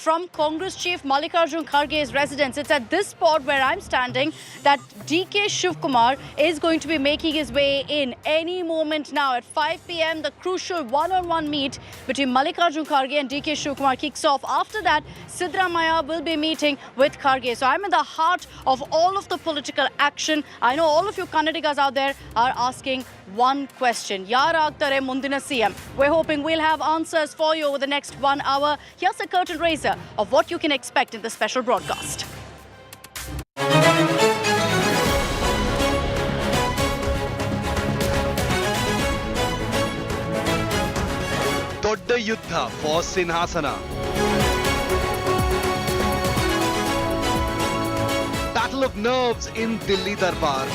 from Congress chief Mallikarjun Kharge's residence. It's at this spot where I'm standing that DK Shivkumar is going to be making his way in any moment now. At 5 p.m., the crucial one-on-one meet between Mallikarjun Kharge and DK Shivkumar kicks off. After that, Siddaramaiah will be meeting with Kharge. So I'm in the heart of all of the political action. I know all of you Kannadigas out there are asking one question. Yar aagtare mundina CM? We're hoping we'll have answers for you over the next 1 hour. Here's a curtain raiser of what you can expect in this special broadcast. ದೊಡ್ಡ ಯುದ್ಧ for ಸಿಂಹಾಸನ. Battle of nerves in Delhi Darbar.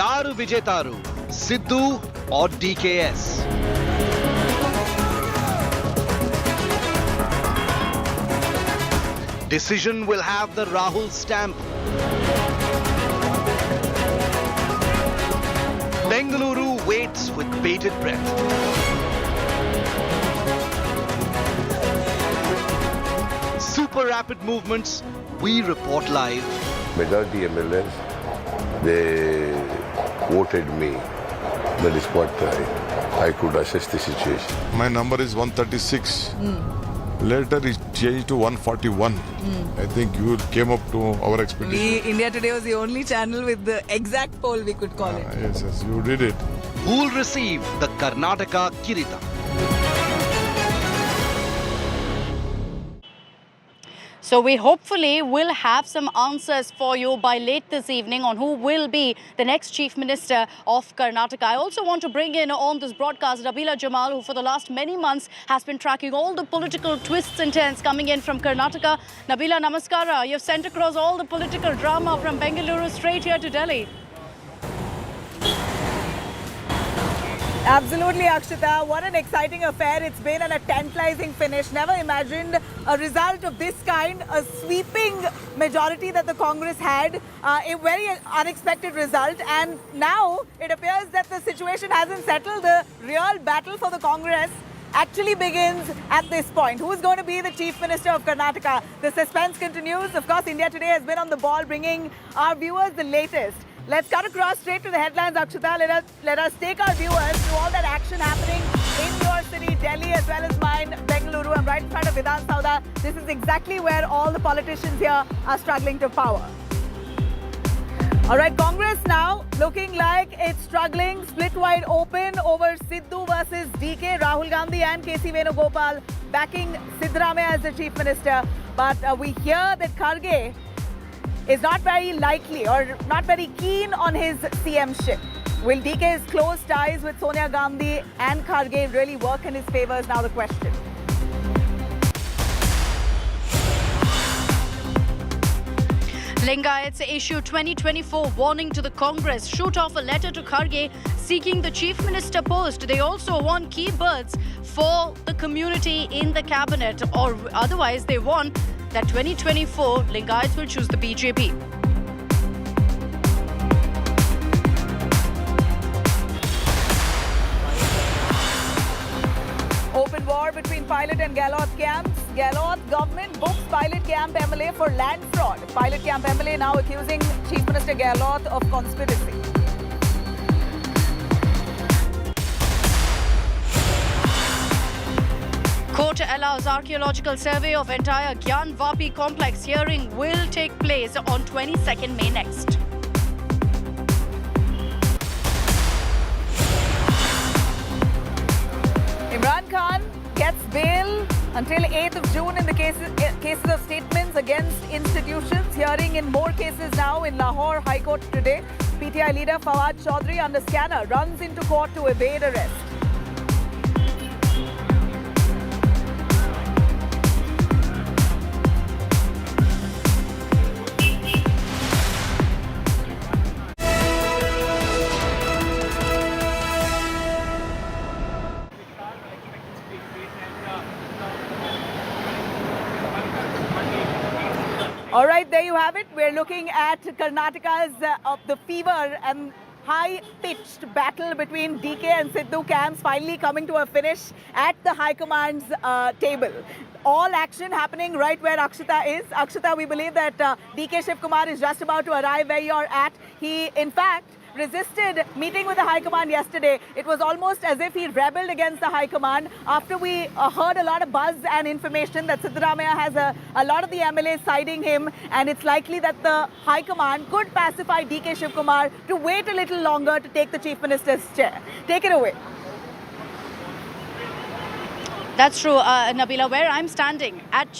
ಯಾರು ವಿಜೇತಾರು, Siddu or DKS? Decision will have the Rahul stamp. Bengaluru waits with bated breath. Super rapid movements, we report live. Majority MLAs, they voted me. That is what I could assess the situation. My number is 136. Later it changed to 141. I think you came up to our expectation. India Today was the only channel with the exact poll, we could call it. Yes, you did it. Who will receive the Karnataka Kirita? So we hopefully will have some answers for you by late this evening on who will be the next Chief Minister of Karnataka. I also want to bring in on this broadcast Nabila Jamal, who for the last many months has been tracking all the political twists and turns coming in from Karnataka. Nabila, namaskara. You've sent across all the political drama from Bengaluru straight here to Delhi. Absolutely, Akshita. What an exciting affair it's been and a tantalizing finish. Never imagined a result of this kind, a sweeping majority that the Congress had, a very unexpected result. And now it appears that the situation hasn't settled. The real battle for the Congress actually begins at this point. Who's going to be the Chief Minister of Karnataka? The suspense continues. Of course, India Today has been on the ball, bringing our viewers the latest. Let's cut across straight to the headlines, Akshita. Let us take our viewers to all that action happening in your city, Delhi, as well as mine, Bengaluru. I'm right in front of Vidhan Sauda. This is exactly where all the politicians here are struggling to power. All right, Congress now looking like it's struggling, split wide open over Siddu versus DK. Rahul Gandhi and KC Venugopal backing Siddaramaiah as the Chief Minister. But we hear that Kharge is not very likely or not very keen on his CM-ship. Will DK's close ties with Sonia Gandhi and Kharge really work in his favour is now the question. Lingayats issue 2024 warning to the Congress, shoot off a letter to Kharge seeking the Chief Minister post. They also want key berths for the community in the cabinet, or otherwise they want that 2024 Lingayats will choose the BJP. Open war between Pilot and Galaut camps. Galaut government books Pilot camp MLA for land fraud. Pilot camp MLA now accusing Chief Minister Galaut of conspiracy. Court allows archaeological survey of entire Gyan Vapi complex. Hearing will take place on 22nd May next. Imran Khan gets bail until 8th of June in the cases of statements against institutions. Hearing in more cases now in Lahore High Court today. PTI leader Fawad Chaudhry under scanner runs into court to evade arrest. All right, there you have it. We're looking at Karnataka's the fever and high-pitched battle between DK and Sidhu camps finally coming to a finish at the High Command's table. All action happening right where Akshita is. Akshita, we believe that DK Shivkumar is just about to arrive where you're at. He, in fact, resisted meeting with the High Command yesterday. It was almost as if he rebelled against the High Command after we heard a lot of buzz and information that Siddaramaiah has a lot of the MLAs siding him, and it's likely that the High Command could pacify DK Shivkumar to wait a little longer to take the Chief Minister's chair. Take it away. That's true, Nabila. Where I'm standing at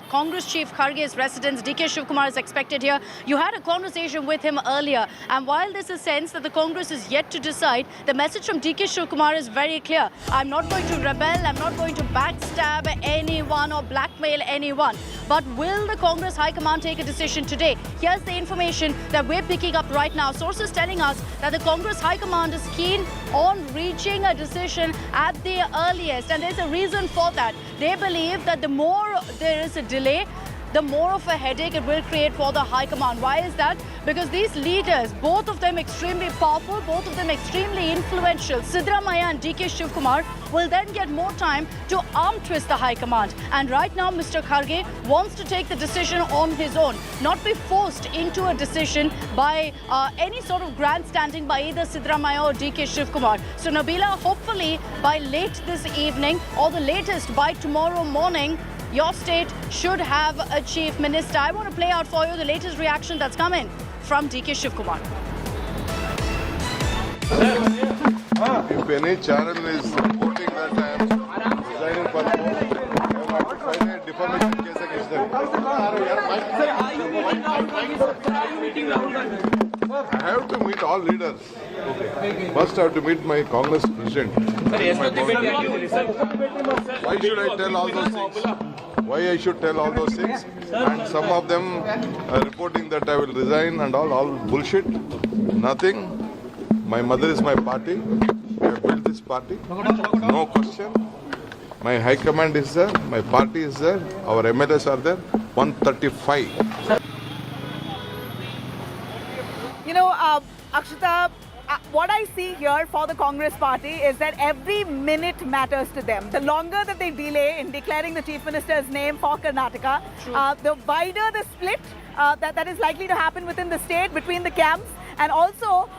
Congress Chief Kharge's residence, DK Shivkumar is expected here. You had a conversation with him earlier, and while there's a sense that the Congress is yet to decide, the message from DK Shivkumar is very clear. I'm not going to rebel, I'm not going to backstab anyone or blackmail anyone. But will the Congress High Command take a decision today? Here's the information that we're picking up right now. Sources telling us that the Congress High Command is keen on reaching a decision at the earliest, and there's a reason for that. They believe that the more there is a delay, the more of a headache it will create for the High Command. Why is that? Because these leaders, both of them extremely powerful, both of them extremely influential, Siddaramaiah and DK Shivkumar, will then get more time to arm twist the High Command. And right now, Mr. Kharge wants to take the decision on his own, not be forced into a decision by any sort of grandstanding by either Siddaramaiah or DK Shivkumar. So Nabila, hopefully by late this evening or the latest by tomorrow morning, your state should have a chief minister. I want to play out for you the latest reaction that's come in from DK Shivkumar. If any channel is reporting that I am resigning for the I have to file a defamation case against them. I have to meet all leaders. First I have to meet my Congress president. Why should I tell all those things? Why I should tell all those things? And some of them are reporting that I will resign and all bullshit. Nothing. My mother is my party. I have built this party. No question. My high command is there. My party is there. Our MLAs are there. 135. You know, Akshita, what I see here for the Congress party is that every minute matters to them. The longer that they delay in declaring the Chief Minister's name for Karnataka, the wider the split that is likely to happen within the state between the camps. And also,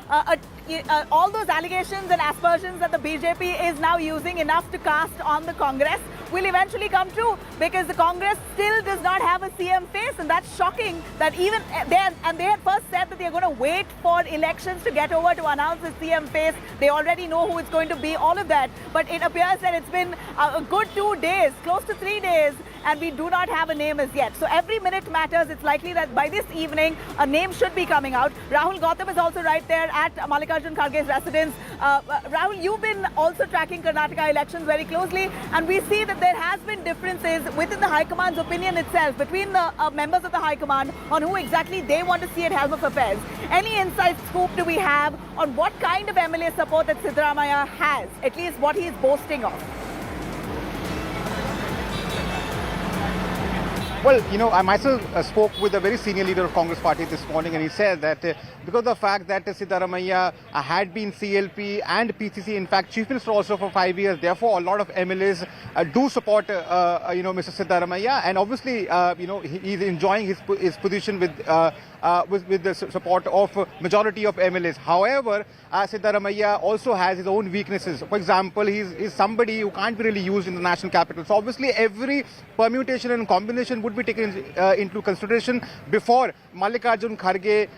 all those allegations and aspersions that the BJP is now using enough to cast on the Congress will eventually come true, because the Congress still does not have a CM face, and that's shocking that even they had first said that they're going to wait for elections to get over to announce the CM face. They already know who it's going to be, all of that. But it appears that it's been a good 2 days, close to 3 days, and we do not have a name as yet. So every minute matters. It's likely that by this evening, a name should be coming out. Rahul Gautam is also right there at Mallikarjun Kharge's residence. Rahul, you've been also tracking Karnataka elections very closely, and we see that there has been differences within the High Command's opinion itself between the members of the High Command on who exactly they want to see at helm of affairs. Any inside scoop do we have on what kind of MLA support that Siddaramaiah has, at least what he's boasting of? Well, you know, I myself spoke with a very senior leader of Congress party this morning, and he said that because of the fact that Siddaramaiah had been CLP and PCC, in fact, Chief Minister also for 5 years, therefore a lot of MLAs do support, Mr. Siddaramaiah, and obviously, he's enjoying his position with the support of majority of MLAs. However, Siddaramaiah also has his own weaknesses. For example, he's somebody who can't be really used in the national capital. So obviously, every permutation and combination would be taken into consideration before Mallikarjun Kharge,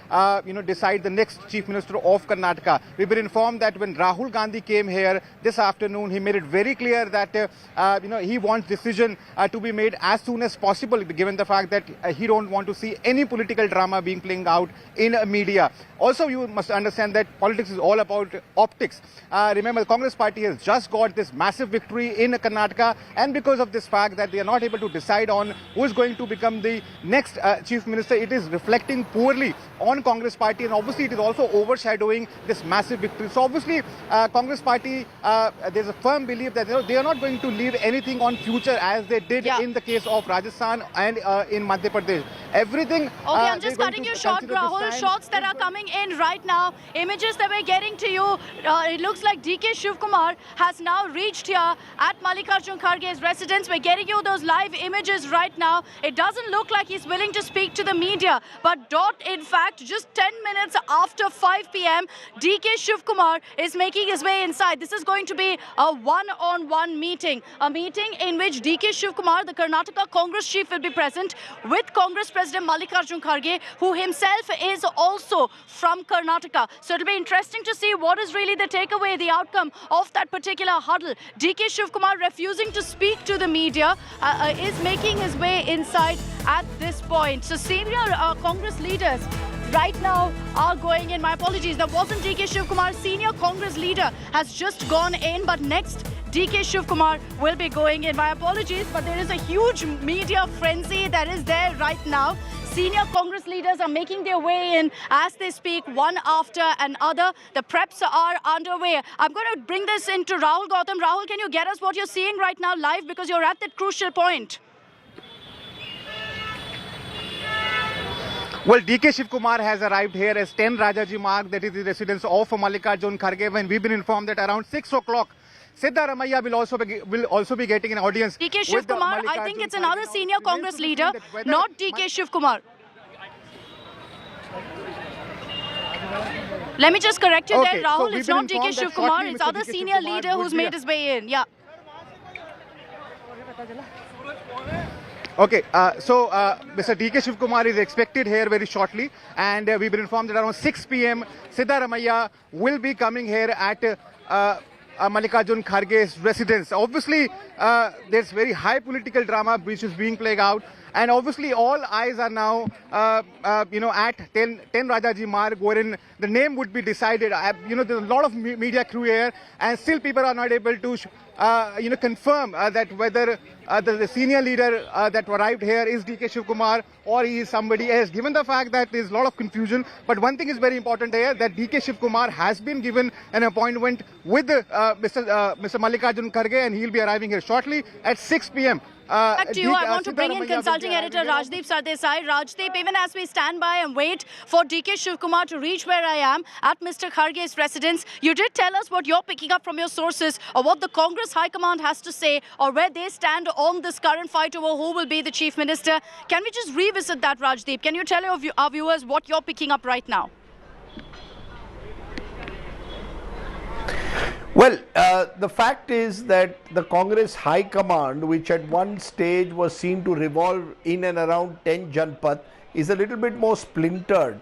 decide the next Chief Minister of Karnataka. We've been informed that when Rahul Gandhi came here this afternoon, he made it very clear that he wants decision to be made as soon as possible, given the fact that he don't want to see any political drama being playing out in media. Also, you must understand that politics is all about optics. Remember, the Congress party has just got this massive victory in Karnataka, and because of this fact that they are not able to decide on who is going to become the next Chief Minister, it is reflecting poorly on Congress party, and obviously it is also overshadowing this massive victory. So obviously, Congress party, there's a firm belief that they are not going to leave anything on future as they did in the case of Rajasthan and in Madhya Pradesh. everything. Okay, I'm just they're going cutting to you short, consider this Rahul. time. Shots that are coming in right now, images that we're getting to you. It looks like DK Shivkumar has now reached here at Mallikarjun Kharge's residence. We're getting you those live images right now. It doesn't look like he's willing to speak to the media, but in fact, just 10 minutes after 5 p.m., DK Shivkumar is making his way inside. This is going to be a one-on-one meeting, a meeting in which DK Shivkumar, the Karnataka Congress chief, will be present with Congress President Mallikarjun Kharge, who himself is also from Karnataka. So it'll be interesting to see what is really the takeaway, the outcome of that particular huddle. DK Shivkumar, refusing to speak to the media, is making his way inside at this point. So senior Congress leaders right now are going in. My apologies, that wasn't DK Shivkumar. Senior Congress leader has just gone in, but next DK Shivkumar will be going in. My apologies, but there is a huge media frenzy that is there right now. Senior Congress leaders are making their way in as they speak, one after another. The preps are underway. I'm going to bring this into Rahul Gautam. Rahul, can you get us what you're seeing right now live, because you're at that crucial point? Well, DK Shivkumar has arrived here as 10 Rajaji Marg, that is the residence of Mallikarjun Kharge, when we've been informed that around 6 o'clock, Siddaramaiah will also be getting an audience. DK with Shivkumar, I think it's another senior Congress leader, not DK Shivkumar. Let me just correct you there, Rahul. So it's not DK Shivkumar, it's other senior leader who's made his way in. Yeah. Okay, Mr. DK Shivkumar is expected here very shortly, and we've been informed that around 6 p.m. Siddaramaiah will be coming here at Mallikarjun Kharge's residence. Obviously, there's very high political drama which is being played out, and obviously all eyes are now, at 10 Rajaji Marg, wherein the name would be decided. There's a lot of media crew here, and still people are not able to, confirm that whether the senior leader that arrived here is DK Shivkumar or he is somebody else, given the fact that there's a lot of confusion. But one thing is very important here, that DK Shivkumar has been given an appointment with Mr. Mallikarjun Kharge, and he'll be arriving here shortly at 6 p.m. Back to you. I want to bring in consulting editor Rajdeep Sardesai. Rajdeep, even as we stand by and wait for DK Shivkumar to reach where I am at Mr. Kharge's residence, you did tell us what you're picking up from your sources, or what the Congress High Command has to say, or where they stand on this current fight over who will be the Chief Minister. Can we just revisit that, Rajdeep? Can you tell our viewers what you're picking up right now? Well, the fact is that the Congress High Command, which at one stage was seen to revolve in and around 10 Janpath, is a little bit more splintered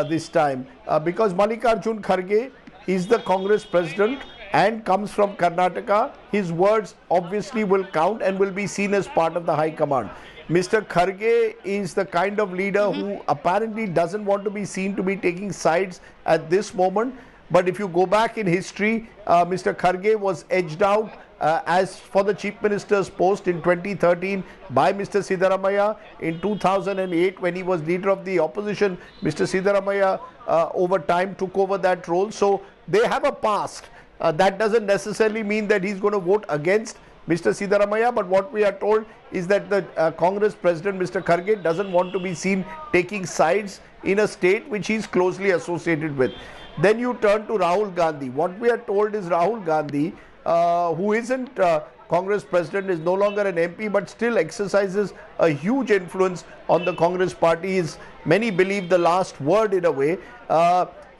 this time because Mallikarjun Kharge is the Congress president and comes from Karnataka. His words obviously will count and will be seen as part of the High Command. Mr. Kharge is the kind of leader who apparently doesn't want to be seen to be taking sides at this moment. But if you go back in history, Mr. Kharge was edged out as for the Chief Minister's post in 2013 by Mr. Siddaramaiah. In 2008, when he was leader of the opposition, Mr. Siddaramaiah over time took over that role. So they have a past. That doesn't necessarily mean that he's going to vote against Mr. Siddaramaiah, but what we are told is that the Congress President, Mr. Kharge, doesn't want to be seen taking sides in a state which he's closely associated with. Then you turn to Rahul Gandhi. What we are told is Rahul Gandhi, who isn't Congress President, is no longer an MP, but still exercises a huge influence on the Congress party. Many believe the last word in a way.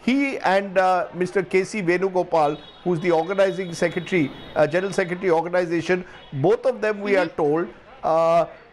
He and Mr. K.C. Venugopal, who's the organizing secretary, General Secretary organization, both of them, we are told,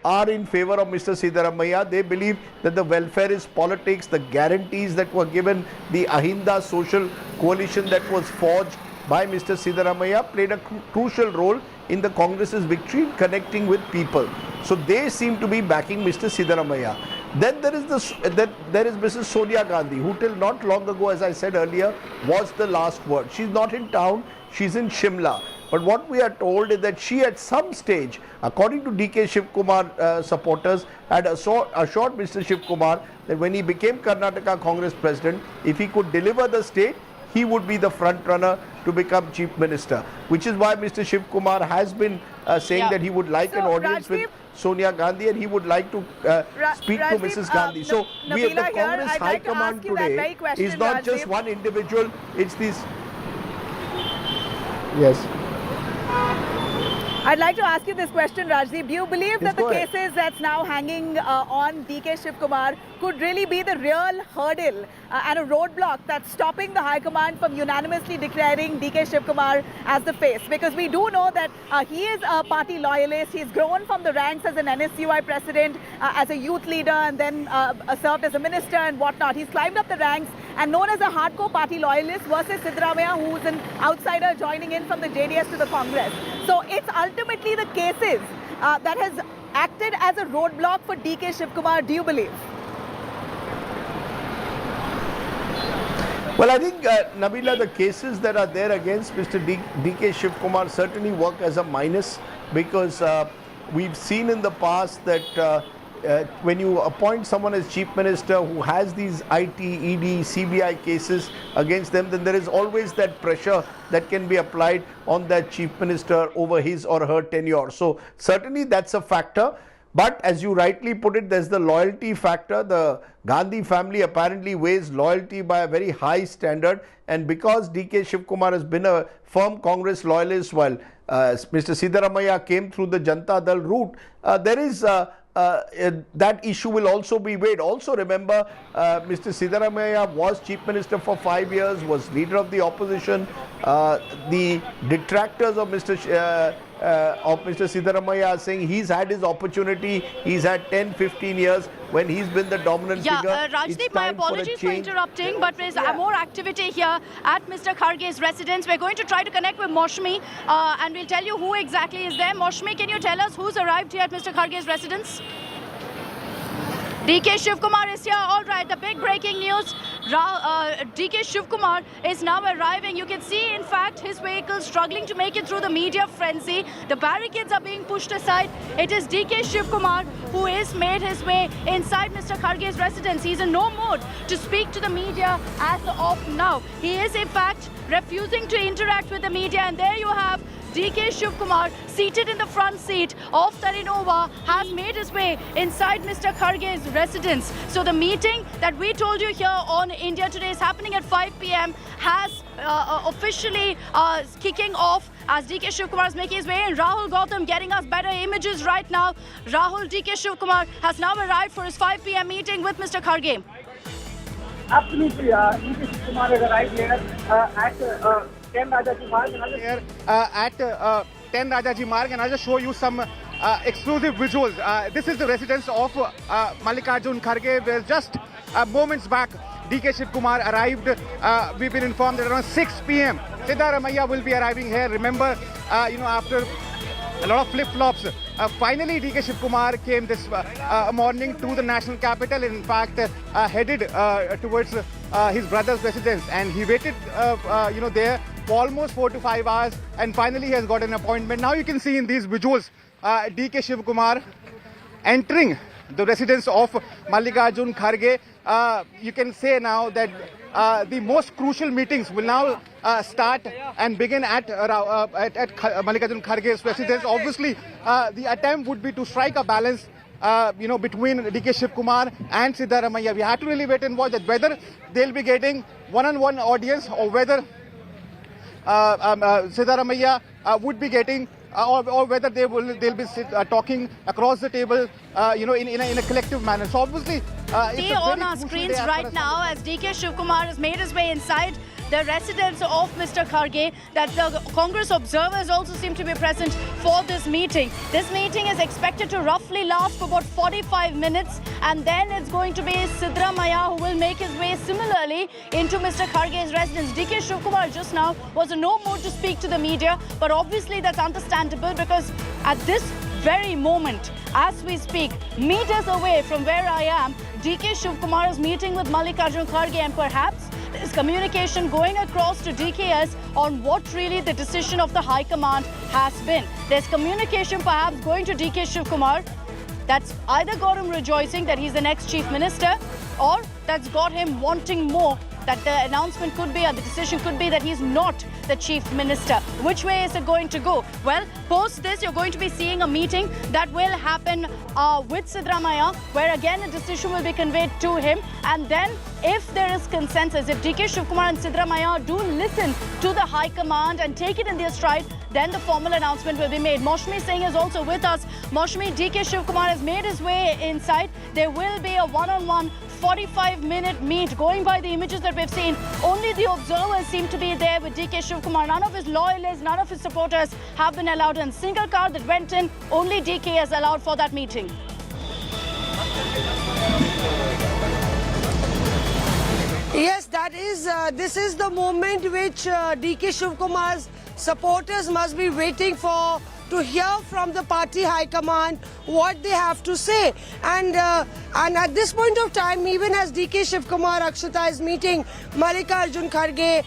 are in favor of Mr. Siddaramaiah. They believe that the welfareist politics, the guarantees that were given, the Ahinda social coalition that was forged by Mr. Siddaramaiah played a crucial role in the Congress's victory in connecting with people. So they seem to be backing Mr. Siddaramaiah. Then there is Mrs. Sonia Gandhi, who till not long ago, as I said earlier, was the last word. She's not in town, she's in Shimla. But what we are told is that she at some stage, according to DK Shivkumar supporters, had assured Mr. Shivkumar that when he became Karnataka Congress President, if he could deliver the state, he would be the front runner to become chief minister, which is why Mr. Shiv Kumar has been saying Yeah. that he would like So, an audience with Rajdeep- Sonia Gandhi and he would like to speak to Rajdeep, Mrs. Gandhi. So we have the Nabila here, Congress I'd High like to Command ask you that very today question, is not just Rajdeep. one individual, it's this. Yes. I'd like to ask you this question, Rajdeep. Do you believe Yes, that the go ahead. cases that's now hanging on DK Shiv Kumar could really be the real hurdle and a roadblock that's stopping the High Command from unanimously declaring DK Shiv Kumar as the face? Because we do know that he is a party loyalist. He's grown from the ranks as an NSUI president, as a youth leader, and then served as a minister and whatnot. He's climbed up the ranks and known as a hardcore party loyalist versus Siddaramaiah, who's an outsider joining in from the JDS to the Congress. So it's ultimately the cases that has acted as a roadblock for DK Shiv Kumar, do you believe? Well, I think, Nabila, the cases that are there against Mr. DK Shiv Kumar certainly work as a minus because we've seen in the past that when you appoint someone as chief minister who has these IT, ED, CBI cases against them, then there is always that pressure that can be applied on that chief minister over his or her tenure. So certainly that's a factor. But as you rightly put it, there's the loyalty factor. The Gandhi family apparently weighs loyalty by a very high standard. And because DK Shiv Kumar has been a firm Congress loyalist while Mr. Siddaramaiah came through the Janata Dal route, there is that issue will also be weighed. Also remember, Mr. Siddaramaiah was chief minister for 5 years, was leader of the opposition. The detractors of Mr. Siddaramaiah are saying he's had his opportunity. He's had 10-15 years when he's been the dominant figure. Rajdeep, It's my time for a apologies for change. interrupting, but there's more activity here at Mr. Kharge's residence. We're going to try to connect with Moshmi and we'll tell you who exactly is there. Moshmi, can you tell us who's arrived here at Mr. Kharge's residence? DK Shiv Kumar is here. All right, the big breaking news. DK Shiv Kumar is now arriving. You can see, in fact, his vehicle struggling to make it through the media frenzy. The barricades are being pushed aside. It is DK Shiv Kumar who has made his way inside Mr. Kharge's residence. He's in no mood to speak to the media as of now. He is, in fact, refusing to interact with the media. And there you have DK Shiv Kumar, seated in the front seat of the Innova, has made his way inside Mr. Kharge's residence. So the meeting that we told you here on India Today is happening at 5 p.m. has officially kicking off as DK Shiv Kumar is making his way in. Rahul Gautam getting us better images right now. Rahul, DK Shiv Kumar has now arrived for his 5 p.m. meeting with Mr. Kharge. Absolutely, DK Shiv Kumar has arrived here at 10 Rajaji Marg. Here at 10 Rajaji Marg, and I'll just show you some exclusive visuals. This is the residence of Mallikarjun Kharge, where just moments back DK Shiv Kumar arrived. We've been informed that around 6 p.m. Siddaramaiah will be arriving here. Remember, after a lot of flip-flops, finally DK Shiv Kumar came this morning to the national capital. In fact, headed towards his brother's residence, and he waited, there for almost 4 to 5 hours, and finally he has got an appointment. Now you can see in these visuals DK Shiv Kumar entering the residence of Mallikarjun Kharge. You can say now that the most crucial meetings will now start and begin at Mallikarjun Kharge's residence. Obviously, the attempt would be to strike a balance between DK Shiv Kumar and Siddaramaiah. We have to really wait and watch that whether they'll be getting one-on-one audience or whether Siddaramaiah would be getting or whether they'll be talking across the table, in a collective manner. So obviously, See on our screens right now as DK Shiv Kumar has made his way inside the residence of Mr. Kharge, that the Congress observers also seem to be present for this meeting. This meeting is expected to roughly last for about 45 minutes, and then it's going to be Siddaramaiah who will make his way similarly into Mr. Kharge's residence. DK Shiv Kumar just now was in no mood to speak to the media, but obviously that's understandable because at this very moment, as we speak, meters away from where I am, DK Shiv Kumar is meeting with Mallikarjun Kharge, and perhaps there's communication going across to DKS on what really the decision of the High Command has been. There's communication perhaps going to DK Shiv Kumar that's either got him rejoicing that he's the next Chief Minister, or that's got him wanting more that the announcement could be, or the decision could be, that he's not the chief minister. Which way is it going to go? Well, post this, you're going to be seeing a meeting that will happen with Siddaramaiah, where again a decision will be conveyed to him. And then, if there is consensus, if DK Shivkumar and Siddaramaiah do listen to the High Command and take it in their stride, then the formal announcement will be made. Maushami Singh is also with us. Maushami, DK Shivkumar has made his way inside. There will be a one-on-one 45-minute meet. Going by the images that we've seen, only the observers seem to be there with DK Shivkumar. None of his loyalists, none of his supporters have been allowed in. Single car that went in, only DK is allowed for that meeting. Yes, that is. This is the moment which DK Shivkumar's supporters must be waiting for, to hear from the party high command what they have to say. And at this point of time, even as DK Shivkumar Akshata is meeting Mallikarjun Kharge,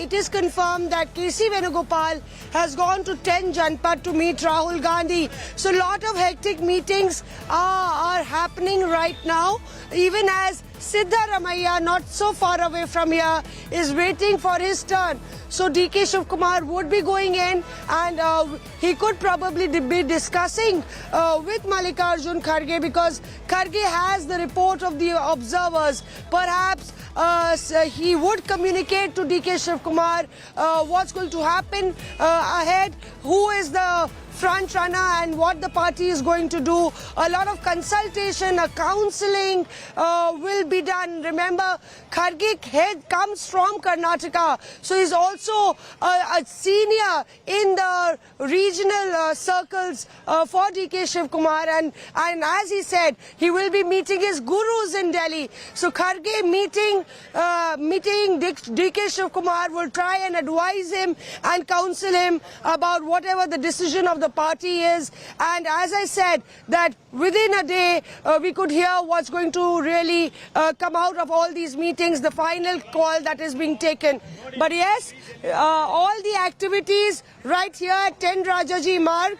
it is confirmed that KC Venugopal has gone to 10 Janpad to meet Rahul Gandhi. So a lot of hectic meetings are happening right now, even as Siddaramaiah, not so far away from here, is waiting for his turn. So DK Shivkumar would be going in, and he could probably be discussing with Mallikarjun Kharge, because Kharge has the report of the observers. Perhaps he would communicate to DK Shivkumar what's going to happen ahead, who is the front runner and what the party is going to do. A lot of consultation, counseling will be done. Remember, Kharge head comes from Karnataka, so he's also a senior in the regional circles for DK Shivkumar, and as he said, he will be meeting his gurus in Delhi. So Kharge meeting DK Shivkumar will try and advise him and counsel him about whatever the decision of the party is. And as I said, that within a day we could hear what's going to really come out of all these meetings, the final call that is being taken. But yes, all the activities right here at 10 Rajaji Marg,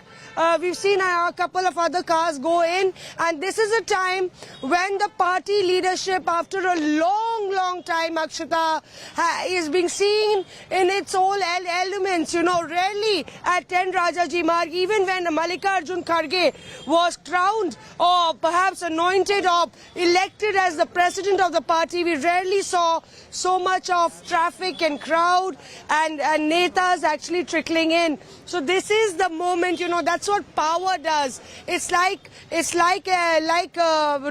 we've seen a couple of other cars go in, and this is a time when the party leadership, after a long time, Akshata, is being seen in its all elements. You know, rarely at 10 Rajaji Marg, even when Mallikarjun Kharge was crowned or perhaps anointed or elected as the president of the party, we rarely saw so much of traffic and crowd and netas actually trickling in. So this is the moment, you know, that's what power does. It's like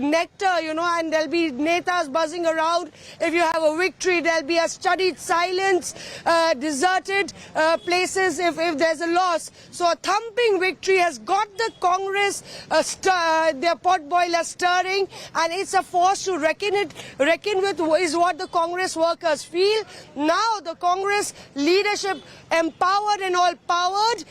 nectar, you know, and there'll be netas buzzing around. If you have a victory, there'll be a studied silence, deserted places if there's a loss. So a thumping victory has got the Congress, their pot boiler stirring, and it's a force to reckon with, is what the Congress workers feel. Now the Congress leadership, empowered and all powered,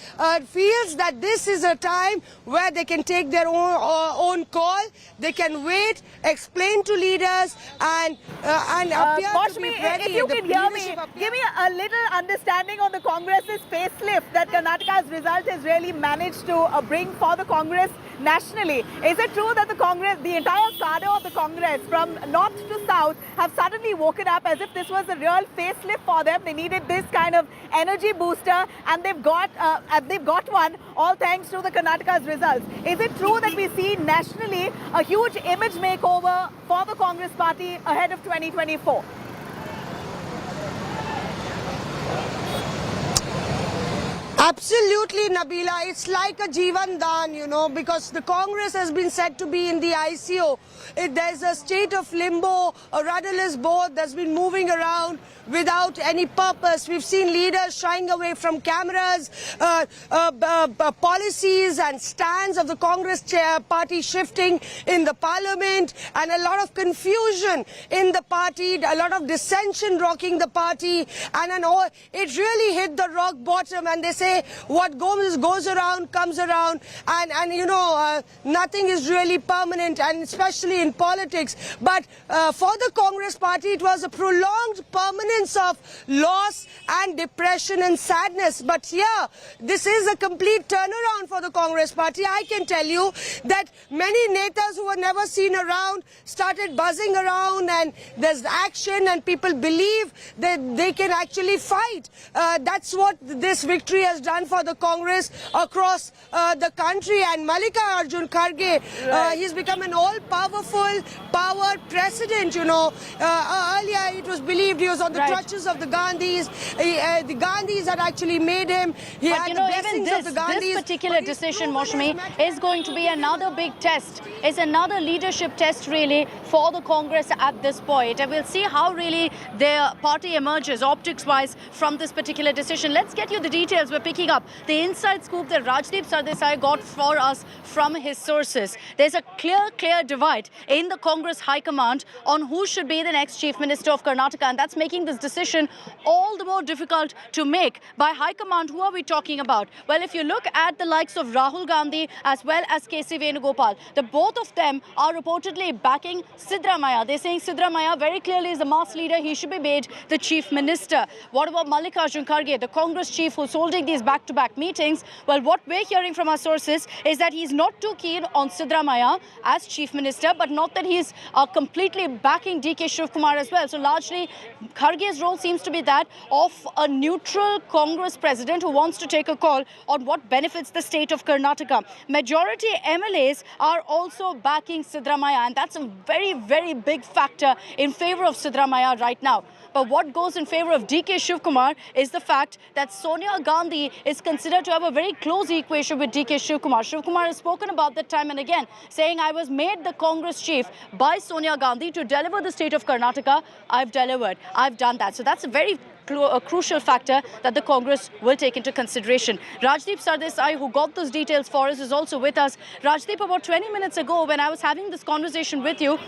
feels that this is a time where they can take their own call. They can wait, explain to leaders, and appear to be ready. If you can hear me, give me a little understanding on the Congress's facelift that Karnataka's result has really managed to bring for the Congress nationally. Is it true that the Congress, the entire cadre of the Congress from north to south, have suddenly woken up as if this was a real facelift for them? They needed this kind of energy booster, and they've got one, all thanks to the Karnataka's results. Is it true that we see nationally a huge image makeover for the Congress party ahead of 2024? Absolutely, Nabila. It's like a Jeevan Dan, you know, because the Congress has been said to be in the ICO. There's a state of limbo, a rudderless boat that's been moving around without any purpose. We've seen leaders shying away from cameras, policies and stands of the Congress party shifting in the parliament, and a lot of confusion in the party, a lot of dissension rocking the party, and it really hit the rock bottom. And they say say what goes around comes around, and you know, nothing is really permanent, and especially in politics. But for the Congress party, it was a prolonged permanence of loss and depression and sadness. But here, this is a complete turnaround for the Congress party. I can tell you that many netas who were never seen around started buzzing around, and there's action, and people believe that they can actually fight. That's what this victory has done for the Congress across the country. And Mallikarjun Kharge, he's become an all-powerful power president, you know. Earlier it was believed he was on the crutches of the Gandhis. The Gandhis had actually made him. He but had you the know, blessings even of the Gandhis. this particular decision, Moushami, is going to be another big test. It's another leadership test, really, for the Congress at this point. And we'll see how really their party emerges, optics-wise, from this particular decision. Let's get you the details. We're picking up the inside scoop that Rajdeep Sardesai got for us from his sources. There's a clear divide in the Congress High Command on who should be the next Chief Minister of Karnataka, and that's making this decision all the more difficult to make. By High Command, who are we talking about? Well, if you look at the likes of Rahul Gandhi as well as K.C. Venugopal, the both of them are reportedly backing Siddaramaiah. They're saying Siddaramaiah very clearly is the mass leader. He should be made the Chief Minister. What about Mallikarjun Kharge, the Congress chief who's holding these back-to-back meetings? Well, what we're hearing from our sources is that he's not too keen on Siddaramaiah as Chief Minister, but not that he's completely backing D.K. Shivkumar as well. So largely, Kharge's role seems to be that of a neutral Congress president who wants to take a call on what benefits the state of Karnataka. Majority MLAs are also backing Siddaramaiah, and that's a very big factor in favor of Siddaramaiah right now. But what goes in favor of D.K. Shivkumar is the fact that Sonia Gandhi is considered to have a very close equation with D.K. Shivkumar. Shivkumar has spoken about that time and again, saying, I was made the Congress chief by Sonia Gandhi to deliver the state of Karnataka. I've delivered. I've done that. So that's a very crucial factor that the Congress will take into consideration. Rajdeep Sardesai, who got those details for us, is also with us. Rajdeep, about 20 minutes ago, when I was having this conversation with you,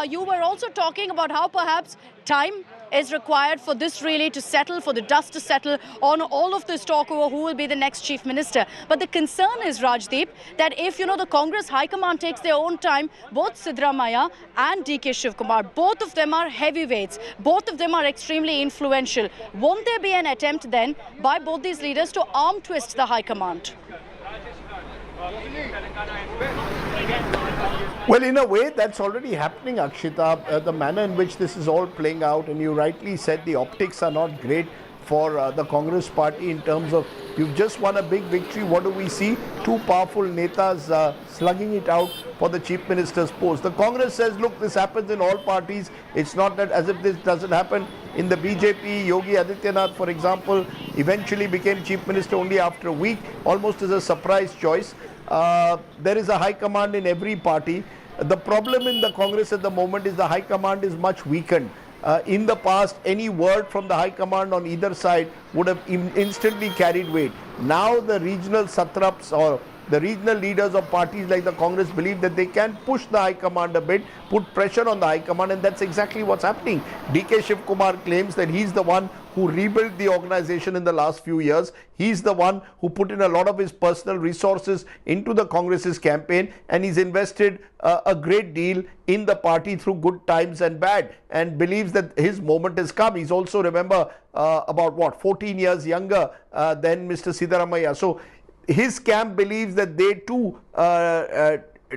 you were also talking about how perhaps time is required for this really to settle, for the dust to settle on all of this talk over who will be the next Chief Minister. But the concern is, Rajdeep, that if, you know, the Congress High Command takes their own time, both Siddaramaiah and D.K. Shivkumar, both of them are heavyweights. Both of them are extremely influential. Won't there be an attempt then by both these leaders to arm twist the High Command? Well, in a way, that's already happening, Akshita. The manner in which this is all playing out, and you rightly said the optics are not great for the Congress party in terms of you've just won a big victory. What do we see? Two powerful netas slugging it out for the Chief Minister's post. The Congress says, look, this happens in all parties. It's not that as if this doesn't happen in the BJP. Yogi Adityanath, for example, eventually became Chief Minister only after a week, almost as a surprise choice. There is a high command in every party. The problem in the Congress at the moment is the high command is much weakened. In the past, any word from the high command on either side would have instantly carried weight. Now the regional satraps or the regional leaders of parties like the Congress believe that they can push the high command a bit, put pressure on the high command, and that's exactly what's happening. D.K. Shivkumar claims that he's the one who rebuilt the organization in the last few years. He's the one who put in a lot of his personal resources into the Congress's campaign, and he's invested a great deal in the party through good times and bad, and believes that his moment has come. He's also, remember, about 14 years younger than Mr. Siddaramaiah. So his camp believes that they too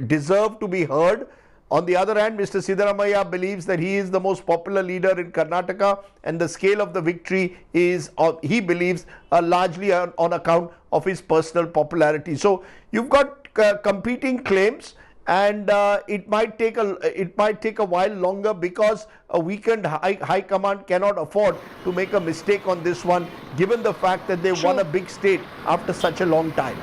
deserve to be heard. On the other hand, Mr. Siddaramaiah believes that he is the most popular leader in Karnataka, and the scale of the victory is, he believes, largely on account of his personal popularity. So you've got competing claims, and it might take a while longer because a weakened high command cannot afford to make a mistake on this one, given the fact that they won a big state after such a long time.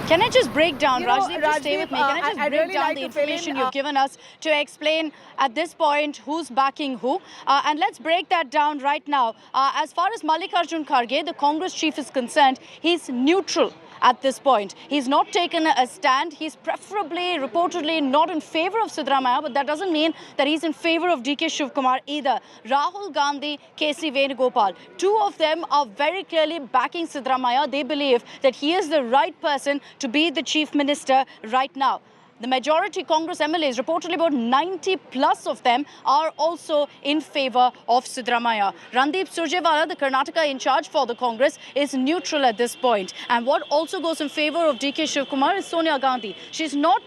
Can I just break down, Rajdeep, just stay Rajdeep, with me. Can I just break down the information you've given us to explain at this point who's backing who? And let's break that down right now. As far as Mallikarjun Kharge, the Congress chief, is concerned, he's neutral. at this point. He's not taken a stand. He's preferably, reportedly, not in favor of Siddaramaiah, but that doesn't mean that he's in favor of DK Shivkumar either. Rahul Gandhi, KC Venugopal, two of them are very clearly backing Siddaramaiah. They believe that he is the right person to be the Chief Minister right now. The majority Congress MLAs, reportedly about 90 plus of them, are also in favor of Siddaramaiah. Randeep Surjewala, the Karnataka in charge for the Congress, is neutral at this point. And what also goes in favor of DK Shivkumar is Sonia Gandhi. She's not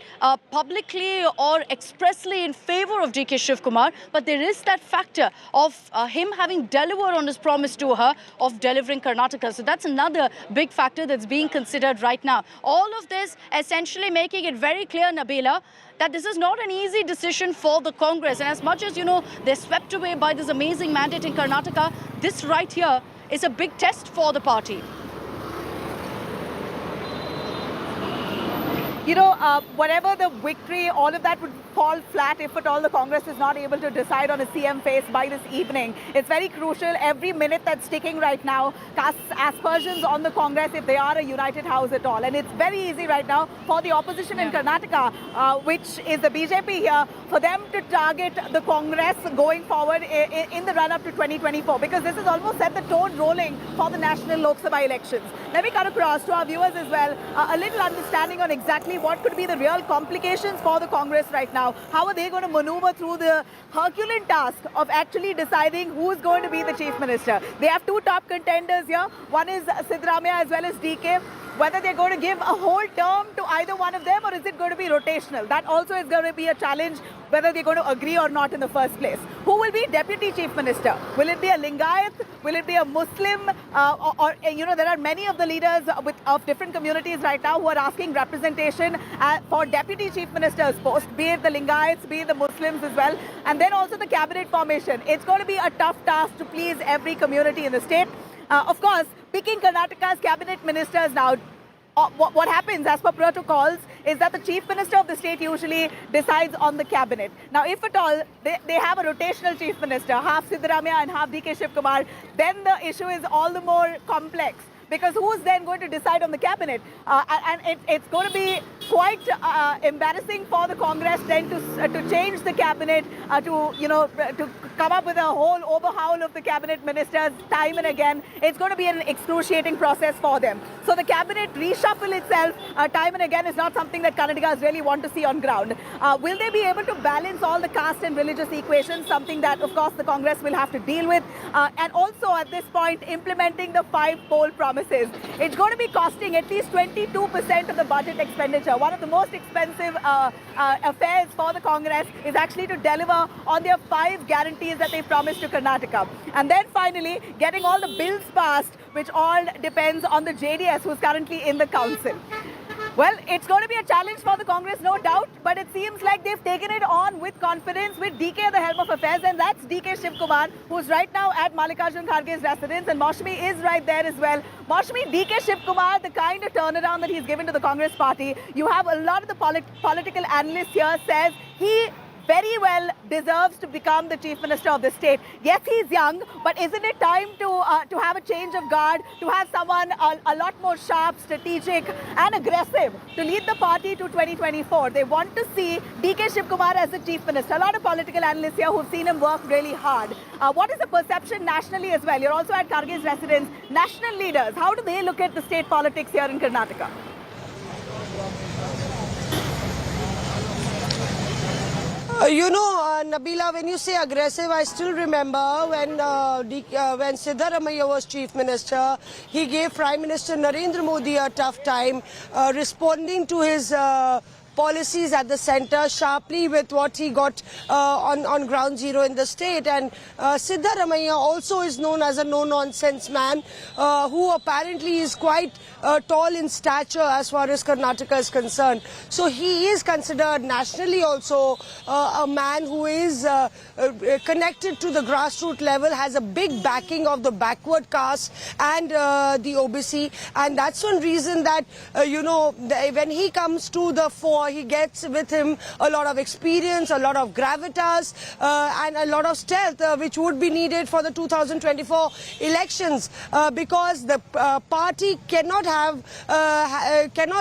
publicly or expressly in favor of DK Shivkumar, but there is that factor of him having delivered on his promise to her of delivering Karnataka. So that's another big factor that's being considered right now. All of this essentially making it very clear, Nabila, that this is not an easy decision for the Congress. And as much as, you know, they're swept away by this amazing mandate in Karnataka, this right here is a big test for the party. You know, whatever the victory, all of that would fall flat if at all the Congress is not able to decide on a CM face by this evening. It's very crucial. Every minute that's ticking right now casts aspersions on the Congress if they are a united house at all. And it's very easy right now for the opposition in Karnataka, which is the BJP here, for them to target the Congress going forward in the run-up to 2024, because this has almost set the tone rolling for the national Lok Sabha elections. Let me cut across to our viewers as well a little understanding on exactly what could be the real complications for the Congress right now. How are they going to maneuver through the Herculean task of actually deciding who's going to be the Chief Minister? They have two top contenders here. One is Siddaramaiah as well as DK. Whether they're going to give a whole term to either one of them, or is it going to be rotational? That also is going to be a challenge, whether they're going to agree or not in the first place. Who will be Deputy Chief Minister? Will it be a Lingayat? Will it be a Muslim? Or you know, there are many of the leaders of different communities right now who are asking representation for Deputy Chief Minister's post, be it the Lingayats, be it the Muslims as well. And then also the cabinet formation. It's going to be a tough task to please every community in the state. Of course, picking Karnataka's cabinet ministers now, what happens as per protocols is that the Chief Minister of the state usually decides on the cabinet. Now, if at all they have a rotational Chief Minister, half Siddaramaiah and half DK Shivkumar, then the issue is all the more complex. Because who's then going to decide on the cabinet? And it's going to be quite embarrassing for the Congress then to change the cabinet, to come up with a whole overhaul of the cabinet ministers time and again. It's going to be an excruciating process for them. So the cabinet reshuffle itself time and again is not something that Kannadigas really want to see on ground. Will they be able to balance all the caste and religious equations? Something that, of course, the Congress will have to deal with. And also at this point, implementing the 5 poll promises. It's going to be costing at least 22% of the budget expenditure. One of the most expensive affairs for the Congress is actually to deliver on their 5 guarantees that they promised to Karnataka. And then finally, getting all the bills passed, which all depends on the JDS, who's currently in the council. Well, it's going to be a challenge for the Congress, no doubt, but it seems like they've taken it on with confidence with DK at the helm of affairs, and that's DK Shivkumar, who's right now at Mallikarjun Kharge's residence, and Maushami is right there as well. Maushami, DK Shivkumar, the kind of turnaround that he's given to the Congress party, you have a lot of the political analysts here says he very well deserves to become the Chief Minister of the state. Yes, he's young, but isn't it time to have a change of guard, to have someone a lot more sharp, strategic and aggressive to lead the party to 2024? They want to see DK Shivkumar as the Chief Minister. A lot of political analysts here who've seen him work really hard. What is the perception nationally as well? You're also at Kharge's residence. National leaders, how do they look at the state politics here in Karnataka? Nabila, when you say aggressive, I still remember when Siddaramaiah was Chief Minister, he gave Prime Minister Narendra Modi a tough time, responding to his policies at the centre sharply with what he got on ground zero in the state. And Siddaramaiah also is known as a no-nonsense man who apparently is quite tall in stature as far as Karnataka is concerned. So he is considered nationally also a man who is connected to the grassroots level, has a big backing of the backward caste and the OBC. And that's one reason that, when he comes to the fore, he gets with him a lot of experience, a lot of gravitas, and a lot of stealth, which would be needed for the 2024 elections, because the party cannot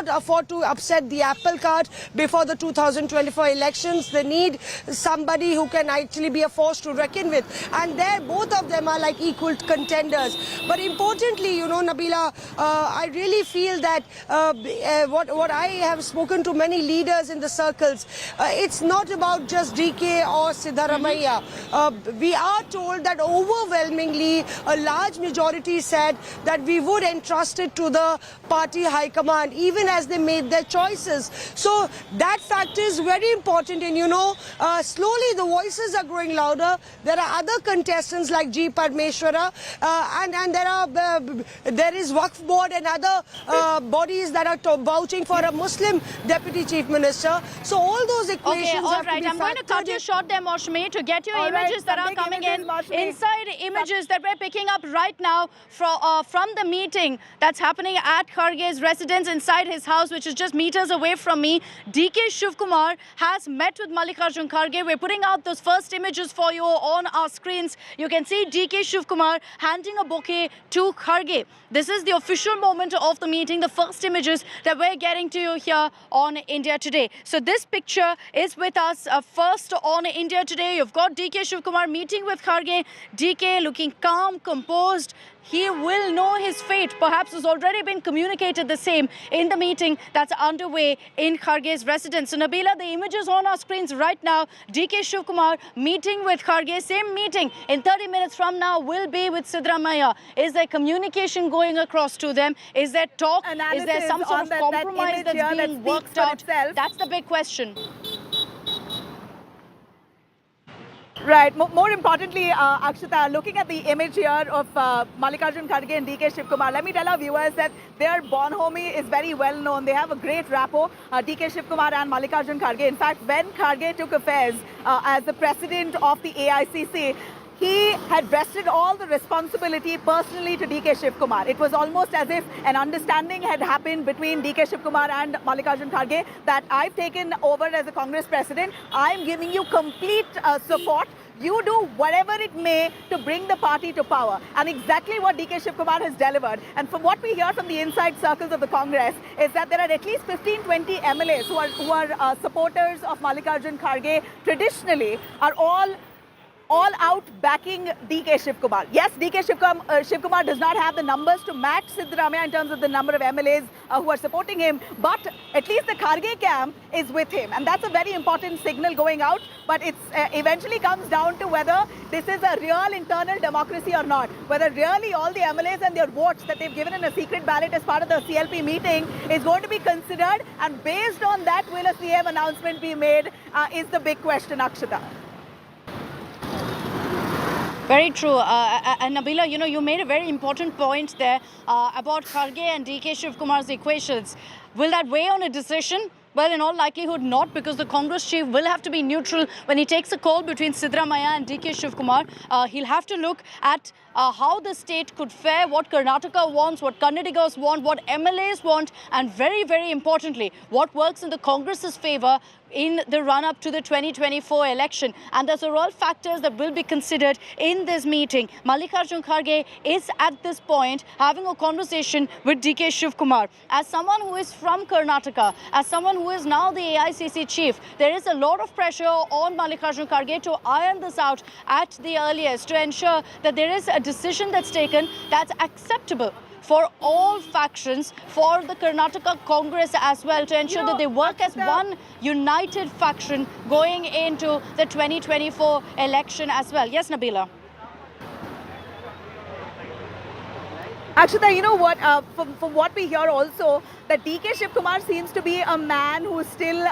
afford to upset the apple cart before the 2024 elections. They need somebody who can actually be a force to reckon with, and there both of them are like equal contenders. But importantly, you know, Nabila, I really feel that what I have spoken to many leaders in the circles, it's not about just DK or Siddaramaiah. We are told that overwhelmingly a large majority said that we would entrust it to the party high command, even as they made their choices. So that fact is very important, and you know, slowly the voices are growing louder. There are other contestants like G. Padmeshwara, and there is Waqf Board and other bodies that are vouching for a Muslim deputy chief minister. So all those equations Okay, all have right. to be I'm going to cut factored in. you short there, Maushmi, to get your All right, images that some are big coming images, in. Maushmi. Inside images that we're picking up right now from the meeting that's happening at Kharge's residence inside his house, which is just meters away from me. DK Shivkumar has met with Mallikarjun Kharge. We're putting out those first images for you on our screens. You can see DK Shivkumar handing a bouquet to Kharge. This is the official moment of the meeting, the first images that we're getting to you here on India Today. So this picture is with us first on India Today. You've got DK Shivkumar meeting with Kharge. DK looking calm, composed. He will know his fate. Perhaps has already been communicated the same in the meeting that's underway in Kharge's residence. So Nabila, the images on our screens right now, DK Shivkumar meeting with Kharge. Same meeting in 30 minutes from now will be with Siddaramaiah. Is there communication going across to them? Is there talk? Is there some sort of compromise that's being worked out? That's the big question. Right. More importantly, Akshita, looking at the image here of Mallikarjun Kharge and DK Shivkumar, let me tell our viewers that their bonhomie is very well known. They have a great rapport, DK Shivkumar and Mallikarjun Kharge. In fact, when Kharge took affairs as the president of the AICC, he had vested all the responsibility personally to DK Shivkumar. It was almost as if an understanding had happened between DK Shivkumar and Mallikarjun Kharge that I've taken over as a Congress president. I'm giving you complete support. You do whatever it may to bring the party to power. And exactly what DK Shivkumar has delivered. And from what we hear from the inside circles of the Congress is that there are at least 15-20 MLAs who are supporters of Mallikarjun Kharge traditionally are all out backing DK Shivkumar. Yes, DK Shivkumar does not have the numbers to match Siddaramaiah in terms of the number of MLAs who are supporting him, but at least the Kharge camp is with him. And that's a very important signal going out, but it eventually comes down to whether this is a real internal democracy or not. Whether really all the MLAs and their votes that they've given in a secret ballot as part of the CLP meeting is going to be considered, and based on that, will a CM announcement be made is the big question, Akshita. Very true. And Nabila, you know, you made a very important point there about Kharge and DK Shivkumar's equations. Will that weigh on a decision? Well, in all likelihood not, because the Congress chief will have to be neutral when he takes a call between Siddaramaiah and DK Shivkumar. He'll have to look at how the state could fare, what Karnataka wants, what Kannadigas want, what MLAs want, and very, very importantly, what works in the Congress's favour in the run-up to the 2024 election. And those are all factors that will be considered in this meeting. Mallikarjun Kharge is at this point having a conversation with DK Shivkumar. As someone who is from Karnataka, as someone who is now the AICC chief, there is a lot of pressure on Mallikarjun Kharge to iron this out at the earliest, to ensure that there is a decision that's taken that's acceptable for all factions, for the Karnataka Congress as well, to ensure that they work as one united faction going into the 2024 election as well. Yes, Nabila. Akshita, you know what, from what we hear also, that DK Shivkumar seems to be a man who's still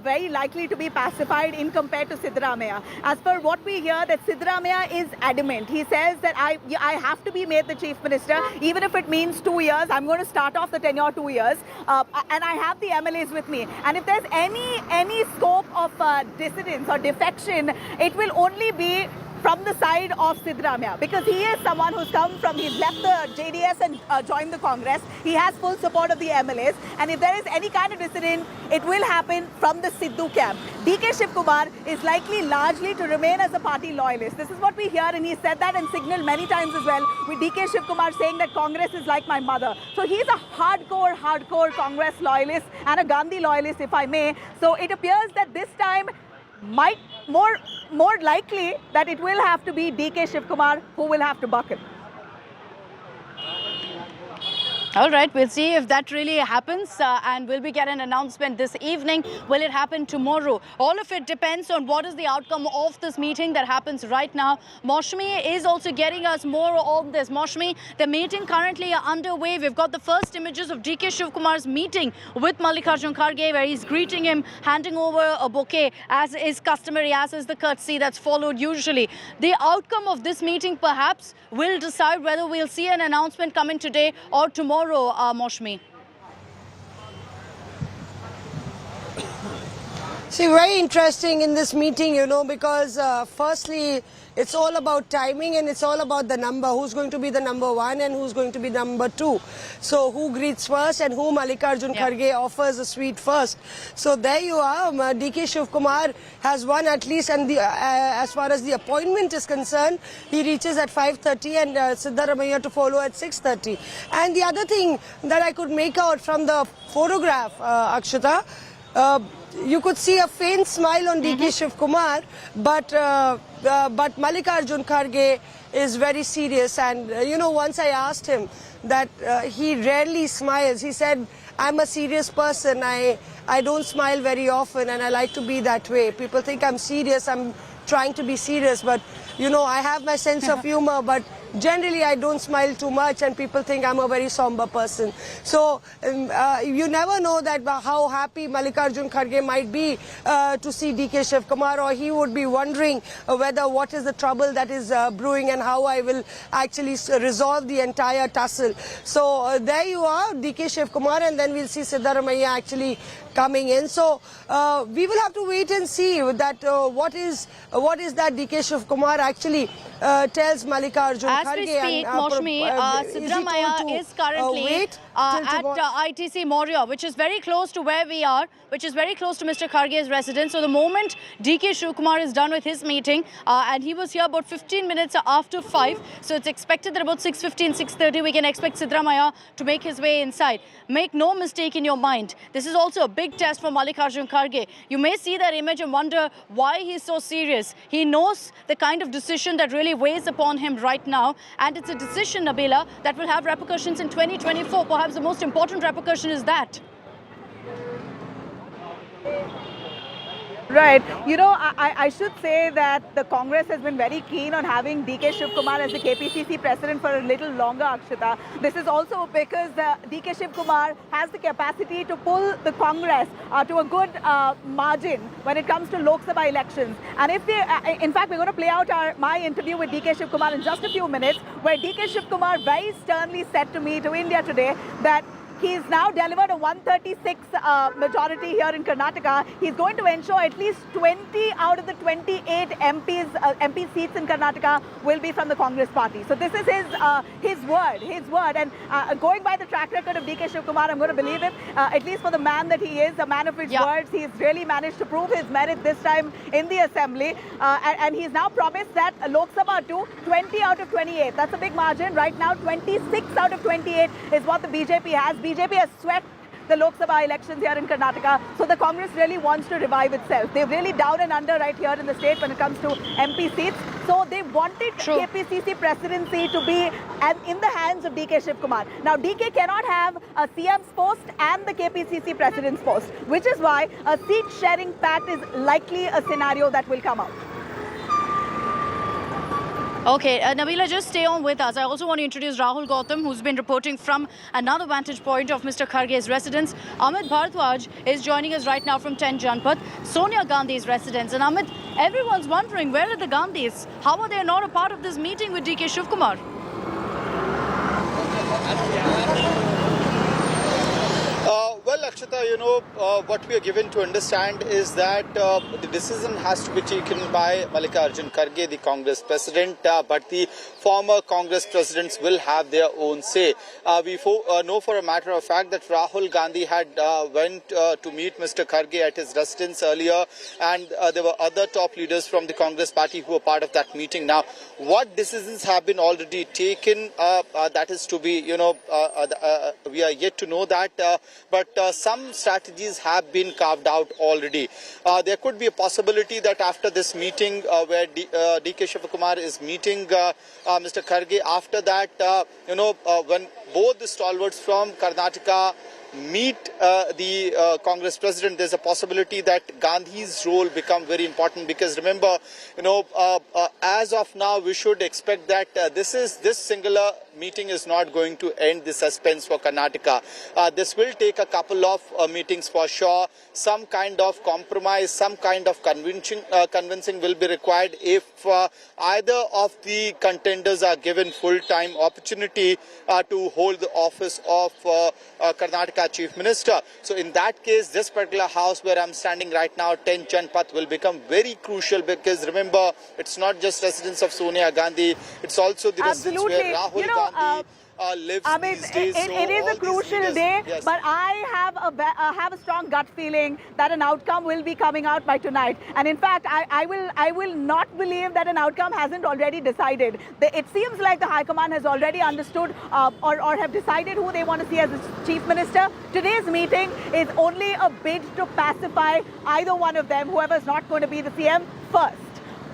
very likely to be pacified in compared to Siddaramaiah. As per what we hear, that Siddaramaiah is adamant. He says that I have to be made the chief minister, even if it means 2 years. I'm going to start off the tenure 2 years, and I have the MLAs with me. And if there's any scope of dissidence or defection, it will only be from the side of Siddaramaiah, because he is someone who's he's left the JDS and joined the Congress. He has full support of the MLAs, and if there is any kind of dissident, it will happen from the Siddu camp. DK Shivkumar is likely largely to remain as a party loyalist. This is what we hear, and he said that and signaled many times as well, with DK Shivkumar saying that Congress is like my mother. So he's a hardcore Congress loyalist and a Gandhi loyalist, if I may. So it appears that this time might more likely that it will have to be DK Shivkumar who will have to buckle. All right, we'll see if that really happens, and will we get an announcement this evening? Will it happen tomorrow? All of it depends on what is the outcome of this meeting that happens right now. Maushmi is also getting us more on this. Maushmi, the meeting currently underway. We've got the first images of DK Shivkumar's meeting with Mallikarjun Kharge, where he's greeting him, handing over a bouquet, as is customary, as is the courtesy that's followed usually. The outcome of this meeting perhaps will decide whether we'll see an announcement coming today or tomorrow. Maushmi. See, very interesting in this meeting, you know, because firstly, it's all about timing and it's all about the number. Who's going to be the number one and who's going to be number two. So who greets first and who Mallikarjun Kharge offers a sweet first. So there you are. DK Shivkumar has won at least, and as far as the appointment is concerned, he reaches at 5:30 and Siddaramaiah to follow at 6:30. And the other thing that I could make out from the photograph, Akshata, you could see a faint smile on DK Shivkumar, but Mallikarjun Kharge is very serious. And you know, once I asked him that he rarely smiles. He said, "I'm a serious person. I don't smile very often, and I like to be that way. People think I'm serious. I'm trying to be serious, but you know, I have my sense of humor, but generally I don't smile too much, and people think I'm a very somber person." So you never know that how happy Mallikarjun Kharge might be to see DK Shivkumar, or he would be wondering whether what is the trouble that is brewing and how I will actually resolve the entire tussle. So there you are, DK Shivkumar, and then we'll see Siddaramaiah actually coming in. So we will have to wait and see that what is that DK Shivkumar actually tells Mallikarjun Kharge. As we speak, Maushmi, Siddaramaiah is currently at ITC Moria, which is very close to where we are, which is very close to Mr. Kharge's residence. So the moment DK Shivkumar is done with his meeting, and he was here about 15 minutes after 5, so it's expected that about 6:15, 6:30, we can expect Siddaramaiah to make his way inside. Make no mistake in your mind, this is also a big test for Mallikarjun Kharge. You may see that image and wonder why he's so serious. He knows the kind of decision that really weighs upon him right now, and it's a decision, Nabila, that will have repercussions in 2024. Perhaps the most important repercussion is that. Right. You know, I should say that the Congress has been very keen on having DK Shivkumar as the KPCC president for a little longer, Akshita. This is also because DK Shivkumar has the capacity to pull the Congress to a good margin when it comes to Lok Sabha elections. And if they, in fact, we're going to play out my interview with DK Shivkumar in just a few minutes, where DK Shivkumar very sternly said to me, to India Today, that he's now delivered a 136 majority here in Karnataka. He's going to ensure at least 20 out of the 28 MP seats in Karnataka will be from the Congress party. So this is his word. And going by the track record of DK Shivkumar, I'm going to believe it. At least for the man that he is, a man of his words, he's really managed to prove his merit this time in the assembly. And he's now promised that Lok Sabha too, 20 out of 28. That's a big margin. Right now, 26 out of 28 is what the BJP has. BJP has swept the Lok Sabha elections here in Karnataka, so the Congress really wants to revive itself. They're really down and under right here in the state when it comes to MP seats. So they wanted KPCC presidency to be in the hands of DK Shivkumar. Now DK cannot have a CM's post and the KPCC president's post, which is why a seat sharing pact is likely a scenario that will come out. Okay, Nabila, just stay on with us. I also want to introduce Rahul Gautam, who's been reporting from another vantage point of Mr. Kharge's residence. Amit Bharadwaj is joining us right now from 10 Janpath, Sonia Gandhi's residence. And Amit, everyone's wondering, where are the Gandhis? How are they not a part of this meeting with DK Shivkumar? Well, Akshata, Darshita, what we are given to understand is that the decision has to be taken by Mallikarjun Kharge, the Congress president, but the former Congress presidents will have their own say. We know for a matter of fact that Rahul Gandhi had went to meet Mr. Kharge at his residence earlier, and there were other top leaders from the Congress party who were part of that meeting. Now, what decisions have been already taken, that is to be, we are yet to know that, but some strategies have been carved out already. There could be a possibility that after this meeting where DK Shivakumar is meeting Mr. Kharge, after that, when both the stalwarts from Karnataka meet the Congress president, there's a possibility that Gandhi's role become very important, because remember, as of now, we should expect that this singular meeting is not going to end the suspense for Karnataka. This will take a couple of meetings for sure. Some kind of compromise, some kind of convincing will be required if either of the contenders are given full-time opportunity to hold the office of Karnataka Chief Minister. So in that case, this particular house where I'm standing right now, 10 Janpath, will become very crucial, because remember, it's not just residence of Sonia Gandhi, it's also the residence where Rahul Gandhi lives these days. It is a crucial day, but I have a strong gut feeling that an outcome will be coming out by tonight. And in fact, I will not believe that an outcome hasn't already decided. It seems like the High Command has already understood or have decided who they want to see as the Chief Minister. Today's meeting is only a bid to pacify either one of them, whoever is not going to be the CM first.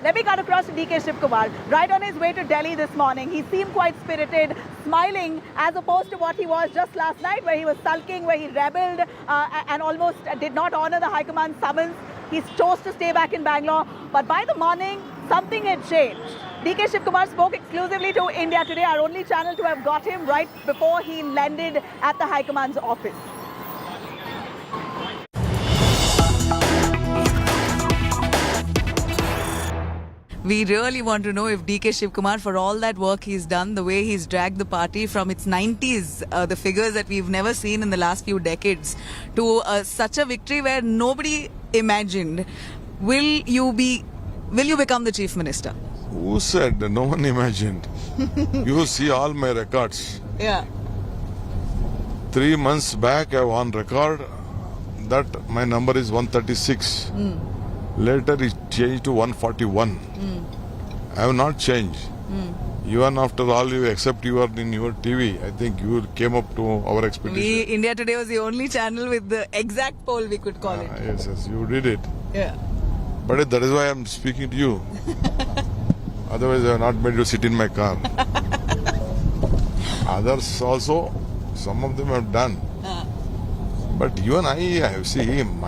Let me cut across to DK Shivakumar. Right on his way to Delhi this morning, he seemed quite spirited, smiling, as opposed to what he was just last night, where he was sulking, where he rebelled and almost did not honor the High Command summons. He chose to stay back in Bangalore. But by the morning, something had changed. DK Shivakumar spoke exclusively to India Today, our only channel to have got him right before he landed at the High Command's office. We really want to know if DK Shivakumar, for all that work he's done, the way he's dragged the party from its 90s, the figures that we've never seen in the last few decades, to such a victory where nobody imagined, will you become the Chief Minister? Who said? No one imagined. You see all my records. Yeah. 3 months back, I won record that my number is 136. Later it changed to 141. I have not changed. Even after all, you except you are in your TV, I think you came up to our expectation. India Today was the only channel with the exact poll, we could call it. Yes, you did it. Yeah. But that is why I am speaking to you. Otherwise, I have not made you sit in my car. Others also, some of them have done. But you and I have seen,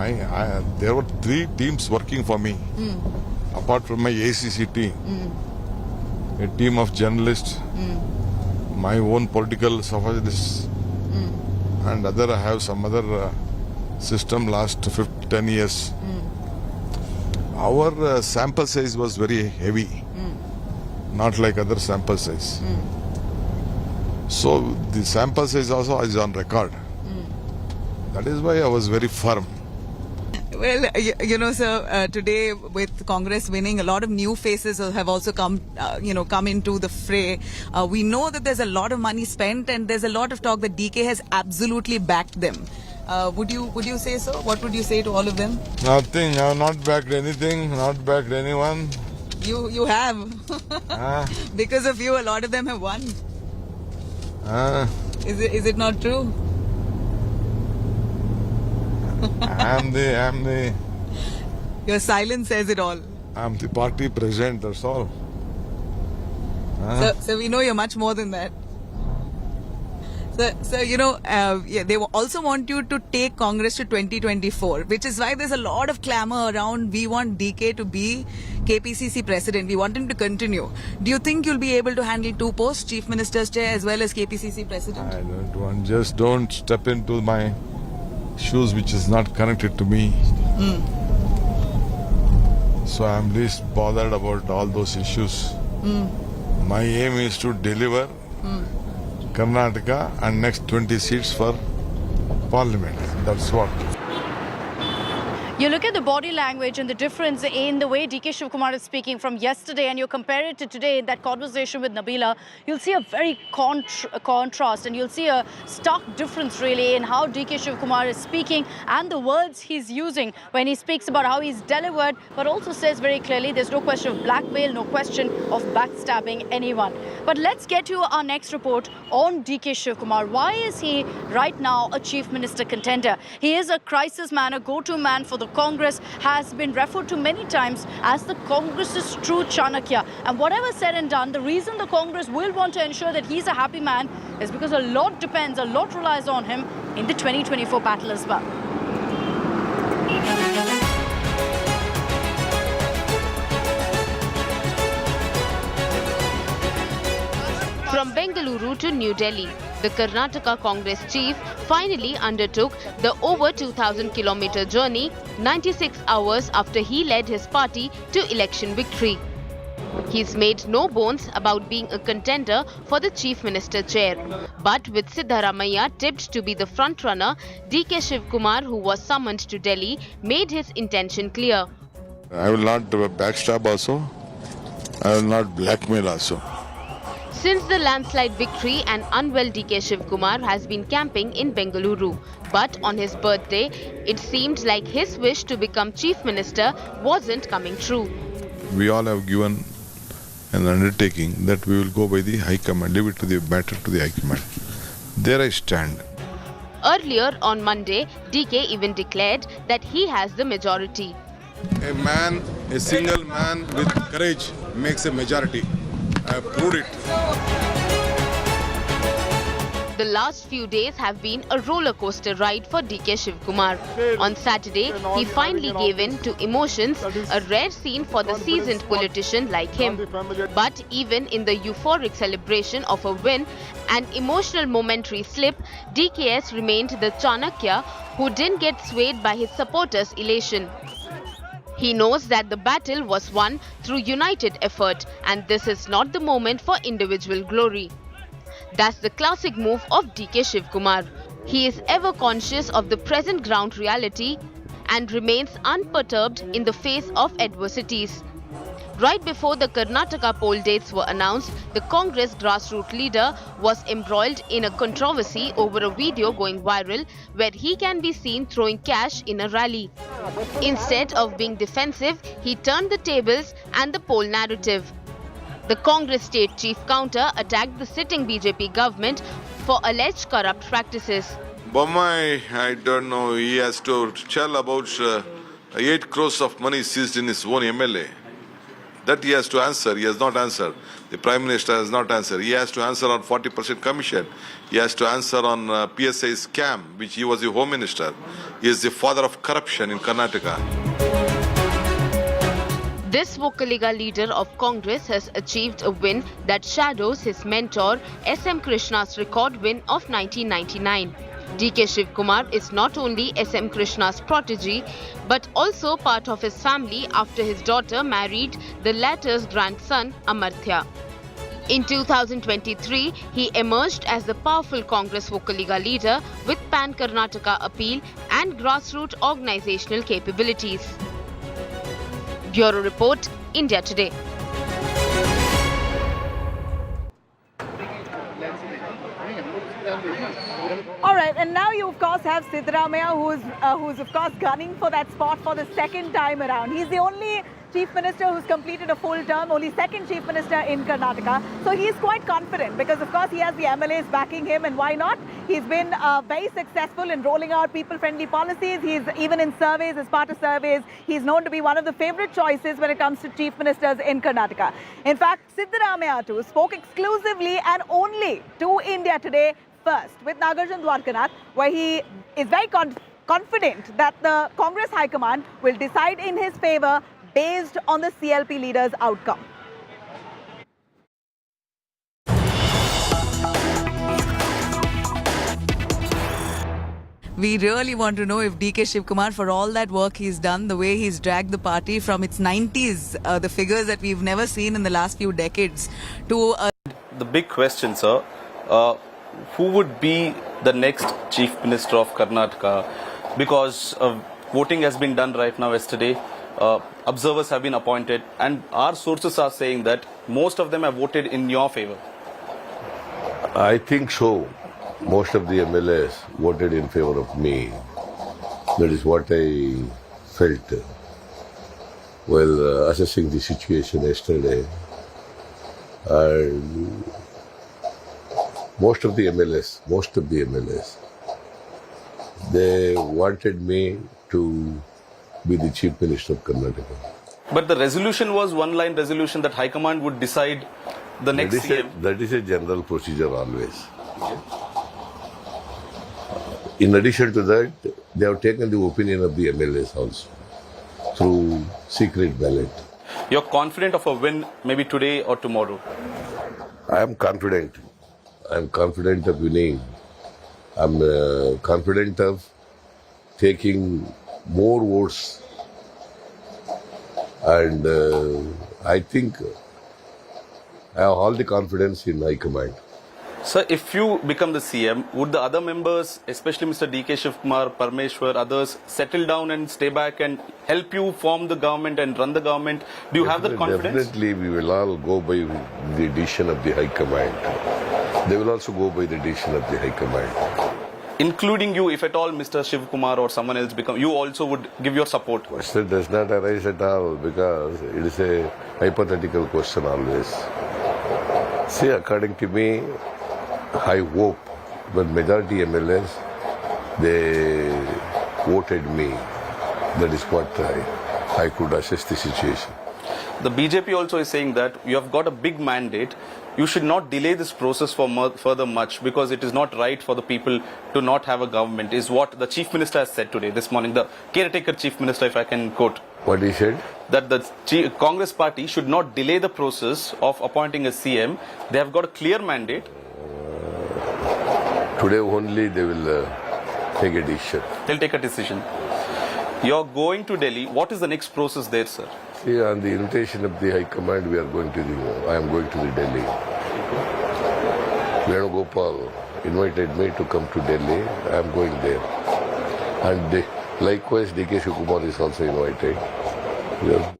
there were 3 teams working for me. Apart from my ACC team, a team of journalists, my own political suffragists, and I have some other system last 10 years. Our sample size was very heavy, not like other sample size. So the sample size also is on record. That is why I was very firm. Well, sir, today with Congress winning, a lot of new faces have also come into the fray. We know that there's a lot of money spent, and there's a lot of talk that DK has absolutely backed them. Would you say so? What would you say to all of them? Nothing. I have not backed anything, not backed anyone. You have. Because of you, a lot of them have won. Is it not true? Your silence says it all. I'm the party president, that's all. So we know you're much more than that. So they also want you to take Congress to 2024, which is why there's a lot of clamor around. We want DK to be KPCC president. We want him to continue. Do you think you'll be able to handle 2 posts, Chief Minister's chair as well as KPCC president? I don't want. Just don't step into my shoes which is not connected to me. So I'm least bothered about all those issues. My aim is to deliver Karnataka and next 20 seats for Parliament. That's what. You look at the body language and the difference in the way DK Shivkumar is speaking from yesterday and you compare it to today in that conversation with Nabila, you'll see a very contrast and you'll see a stark difference really in how DK Shivkumar is speaking and the words he's using when he speaks about how he's delivered, but also says very clearly there's no question of blackmail, no question of backstabbing anyone. But let's get to our next report on DK Shivkumar. Why is he right now a Chief Minister contender? He is a crisis man, a go-to man for the Congress, has been referred to many times as the Congress's true Chanakya. And whatever said and done, the reason the Congress will want to ensure that he's a happy man is because a lot depends, a lot relies on him in the 2024 battle as well. From Bengaluru to New Delhi, the Karnataka Congress chief finally undertook the over 2,000-kilometer journey 96 hours after he led his party to election victory. He's made no bones about being a contender for the Chief Minister chair. But with Siddharamaiah tipped to be the front-runner, DK Shivkumar, who was summoned to Delhi, made his intention clear. I will not backstab also. I will not blackmail also. Since the landslide victory, an unwell DK Shivkumar has been camping in Bengaluru. But on his birthday, it seemed like his wish to become Chief Minister wasn't coming true. We all have given an undertaking that we will go by the High Command, leave it to the matter to the High Command. There I stand. Earlier on Monday, DK even declared that he has the majority. A man, a single man with courage makes a majority. I have proved it. The last few days have been a roller coaster ride for DK Shivkumar. On Saturday, he finally gave in to emotions, a rare scene for the seasoned politician like him. But even in the euphoric celebration of a win, an emotional momentary slip, DKS remained the Chanakya who didn't get swayed by his supporters' elation. He knows that the battle was won through united effort, and this is not the moment for individual glory. That's the classic move of DK Shivkumar. He is ever conscious of the present ground reality and remains unperturbed in the face of adversities. Right before the Karnataka poll dates were announced, the Congress grassroots leader was embroiled in a controversy over a video going viral where he can be seen throwing cash in a rally. Instead of being defensive, he turned the tables and the poll narrative. The Congress state chief counter-attacked the sitting BJP government for alleged corrupt practices. Bommai, I don't know, he has to tell about 8 crores of money seized in his own MLA. That he has to answer. He has not answered. The Prime Minister has not answered. He has to answer on 40% commission. He has to answer on PSA scam, which he was the Home Minister. He is the father of corruption in Karnataka. This Vocaliga leader of Congress has achieved a win that shadows his mentor SM Krishna's record win of 1999. DK Shivkumar is not only SM Krishna's protege, but also part of his family after his daughter married the latter's grandson Amartya. In 2023, he emerged as the powerful Congress Vocaliga leader with pan-Karnataka appeal and grassroots organizational capabilities. Bureau Report, India Today. All right, and now you of course have Siddharamaiah, who's of course gunning for that spot for the second time around. He's the only Chief Minister who's completed a full term, only second Chief Minister in Karnataka. So he's quite confident because of course he has the MLAs backing him, and why not? He's been very successful in rolling out people-friendly policies. He's even in surveys, as part of surveys, he's known to be one of the favorite choices when it comes to Chief Ministers in Karnataka. In fact, Siddharamaiah too spoke exclusively and only to India Today first with Nagarjuna Dwarkanath, where he is very confident that the Congress High Command will decide in his favor based on the CLP leader's outcome. We really want to know if DK Shivkumar, for all that work he's done, the way he's dragged the party from its 90s, the figures that we've never seen in the last few decades, to... The big question, sir, who would be the next Chief Minister of Karnataka? because voting has been done right now yesterday. Observers have been appointed, and our sources are saying that most of them have voted in your favor. I think so. Most of the MLAs voted in favor of me. That is what I felt while assessing the situation yesterday. And most of the MLAs, they wanted me to be the Chief Minister of Karnataka. But the resolution was one-line resolution that High Command would decide the next CM. That is a general procedure always. In addition to that, they have taken the opinion of the MLAs also through secret ballot. You're confident of a win maybe today or tomorrow? I am confident. I am confident of winning. I am confident of taking more votes. And I think I have all the confidence in High Command. Sir, if you become the CM, would the other members, especially Mr. DK Shivkumar, Parmeshwar, others, settle down and stay back and help you form the government and run the government? Do you have that confidence? Definitely, we will all go by the decision of the High Command. They will also go by the decision of the High Command. Including you, if at all Mr. Shivkumar or someone else become, you also would give your support? Question does not arise at all because it is a hypothetical question always. See, according to me, I hope when majority MLAs, they voted me. That is what I could assess the situation. The BJP also is saying that you have got a big mandate. You should not delay this process for further much because it is not right for the people to not have a government, is what the Chief Minister has said today, this morning, the caretaker Chief Minister, if I can quote. What he said? That the Congress party should not delay the process of appointing a CM. They have got a clear mandate. Today only they will take a decision. They'll take a decision. You're going to Delhi. What is the next process there, sir? See, on the invitation of the High Command, I am going to the Delhi. Venugopal invited me to come to Delhi. I am going there. And likewise, DK Shivkumar is also invited. Yes.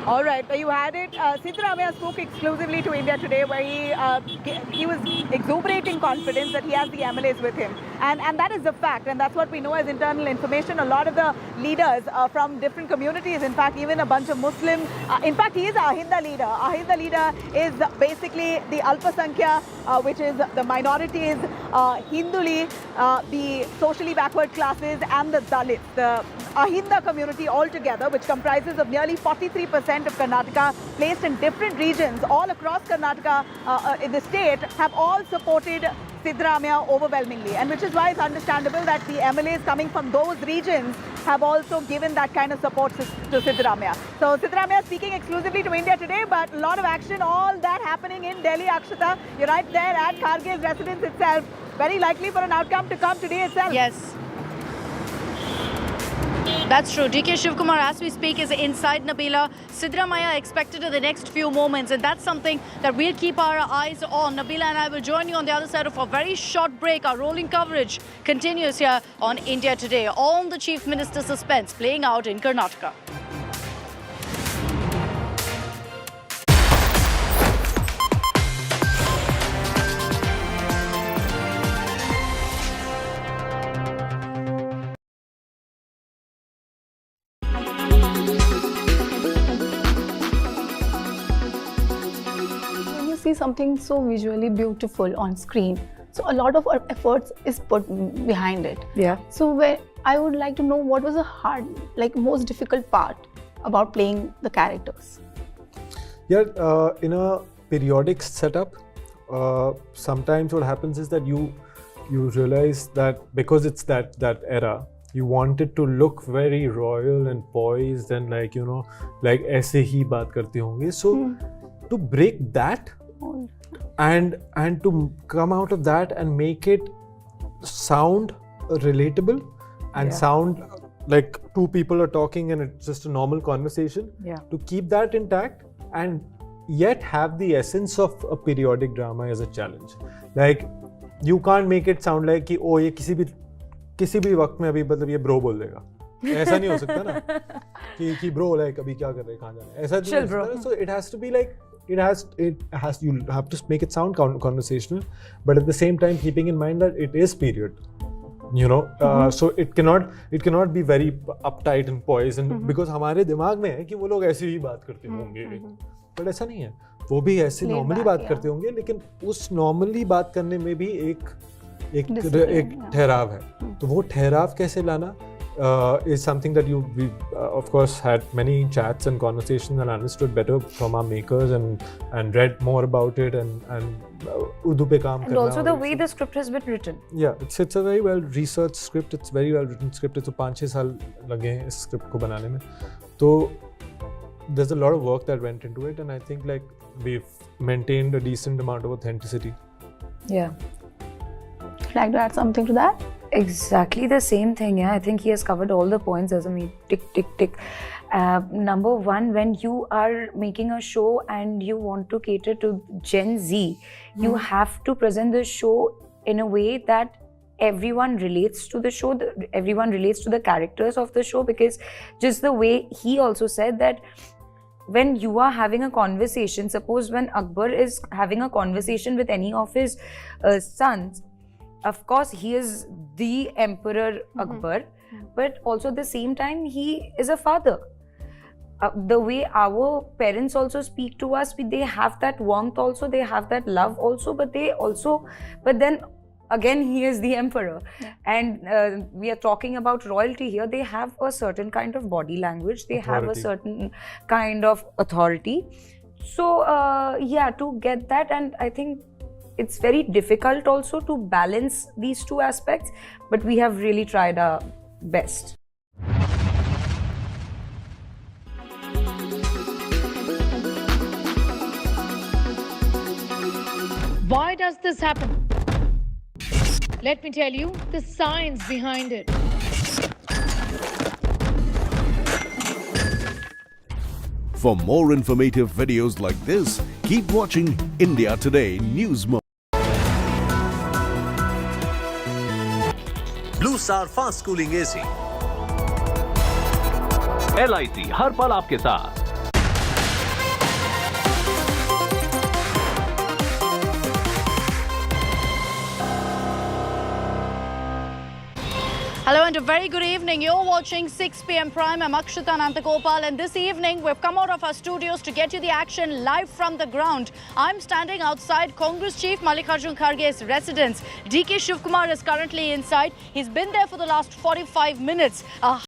All right, you had it. Siddaramaiah spoke exclusively to India today where he was exuberating confidence that he has the MLAs with him. And that is a fact, and that's what we know as internal information. A lot of the leaders from different communities, in fact, even a bunch of Muslim, in fact, he is a Ahinda leader. Ahinda leader is basically the Alpasankhya, which is the minorities, Hinduli, the socially backward classes, and the Dalits. The Ahinda community altogether, which comprises of nearly 43% of Karnataka, placed in different regions all across Karnataka in the state, have all supported Siddaramaiah overwhelmingly, and which is why it's understandable that the MLAs coming from those regions have also given that kind of support to Siddaramaiah. So Siddaramaiah speaking exclusively to India today, but a lot of action, all that happening in Delhi, Akshata. You're right there at Kharge's residence itself. Very likely for an outcome to come today itself. Yes. That's true. DK Shivkumar, as we speak, is inside Nabila. Siddaramaiah expected in the next few moments, and that's something that we'll keep our eyes on. Nabila and I will join you on the other side of a very short break. Our rolling coverage continues here on India Today on the Chief Minister's suspense playing out in Karnataka. Something so visually beautiful on screen, so a lot of our efforts is put behind it. Yeah. So where I would like to know what was the most difficult part about playing the characters. Yeah, in a periodic setup, sometimes what happens is that you realize that because it's that era, you want it to look very royal and poised and like ऐसे ही बात करते होंगे. So to break that. And to come out of that and make it sound relatable and sound like two people are talking and it's just a normal conversation. Yeah. To keep that intact and yet have the essence of a periodic drama as a challenge. Like you can't make it sound like कि ओ ये किसी भी वक्त में अभी मतलब ये bro बोल देगा, ऐसा नहीं हो सकता ना कि ब्रो लाइक अभी क्या कर रहे हैं, कहाँ जा रहे हैं, ऐसा नहीं हो सकता. So it has to be like it has you have to make it sound conversational, but at the same time keeping in mind that it is period, you know. So it cannot be very uptight and poised, and because हमारे दिमाग में है कि वो लोग ऐसे ही बात करते होंगे, but ऐसा नहीं है. वो भी ऐसे नॉर्मली बात करते होंगे, लेकिन उस नॉर्मली बात करने में भी एक ठहराव है. तो वो ठहराव कैसे लाना is something that we of course had many chats and conversations and understood better from our makers and read more about it and Urdu pe kaam karna. And also the way the script has been written. Yeah, it's a very well researched script. It's very well written script. It's 5-6 साल लगे हैं इस script को बनाने में. तो there's a lot of work that went into it, and I think like we've maintained a decent amount of authenticity. Yeah. Would you like to add something to that? Exactly the same thing. Yeah, I think he has covered all the points. As I mean, tick tick tick. Number one, when you are making a show and you want to cater to Gen Z, you have to present the show in a way that everyone relates to the show, everyone relates to the characters of the show, because just the way he also said that when you are having a conversation, suppose when Akbar is having a conversation with any of his sons, of course he is the Emperor Akbar, but also at the same time he is a father. The way our parents also speak to us, they have that warmth also, they have that love also, but then again he is the emperor. And we are talking about royalty here. They have a certain kind of body language, they have a certain kind of authority. So yeah, to get that, and I think it's very difficult also to balance these two aspects, but we have really tried our best. Why does this happen? Let me tell you the science behind it. For more informative videos like this, keep watching India Today News Mode. Blue Star Fast Cooling AC. LIC हर पल आपके साथ. Hello and a very good evening. You're watching 6 p.m. Prime. I'm Akshita Nantagopal, and this evening we've come out of our studios to get you the action live from the ground. I'm standing outside Congress Chief Mallikarjun Kharge's residence. DK Shivkumar is currently inside. He's been there for the last 45 minutes.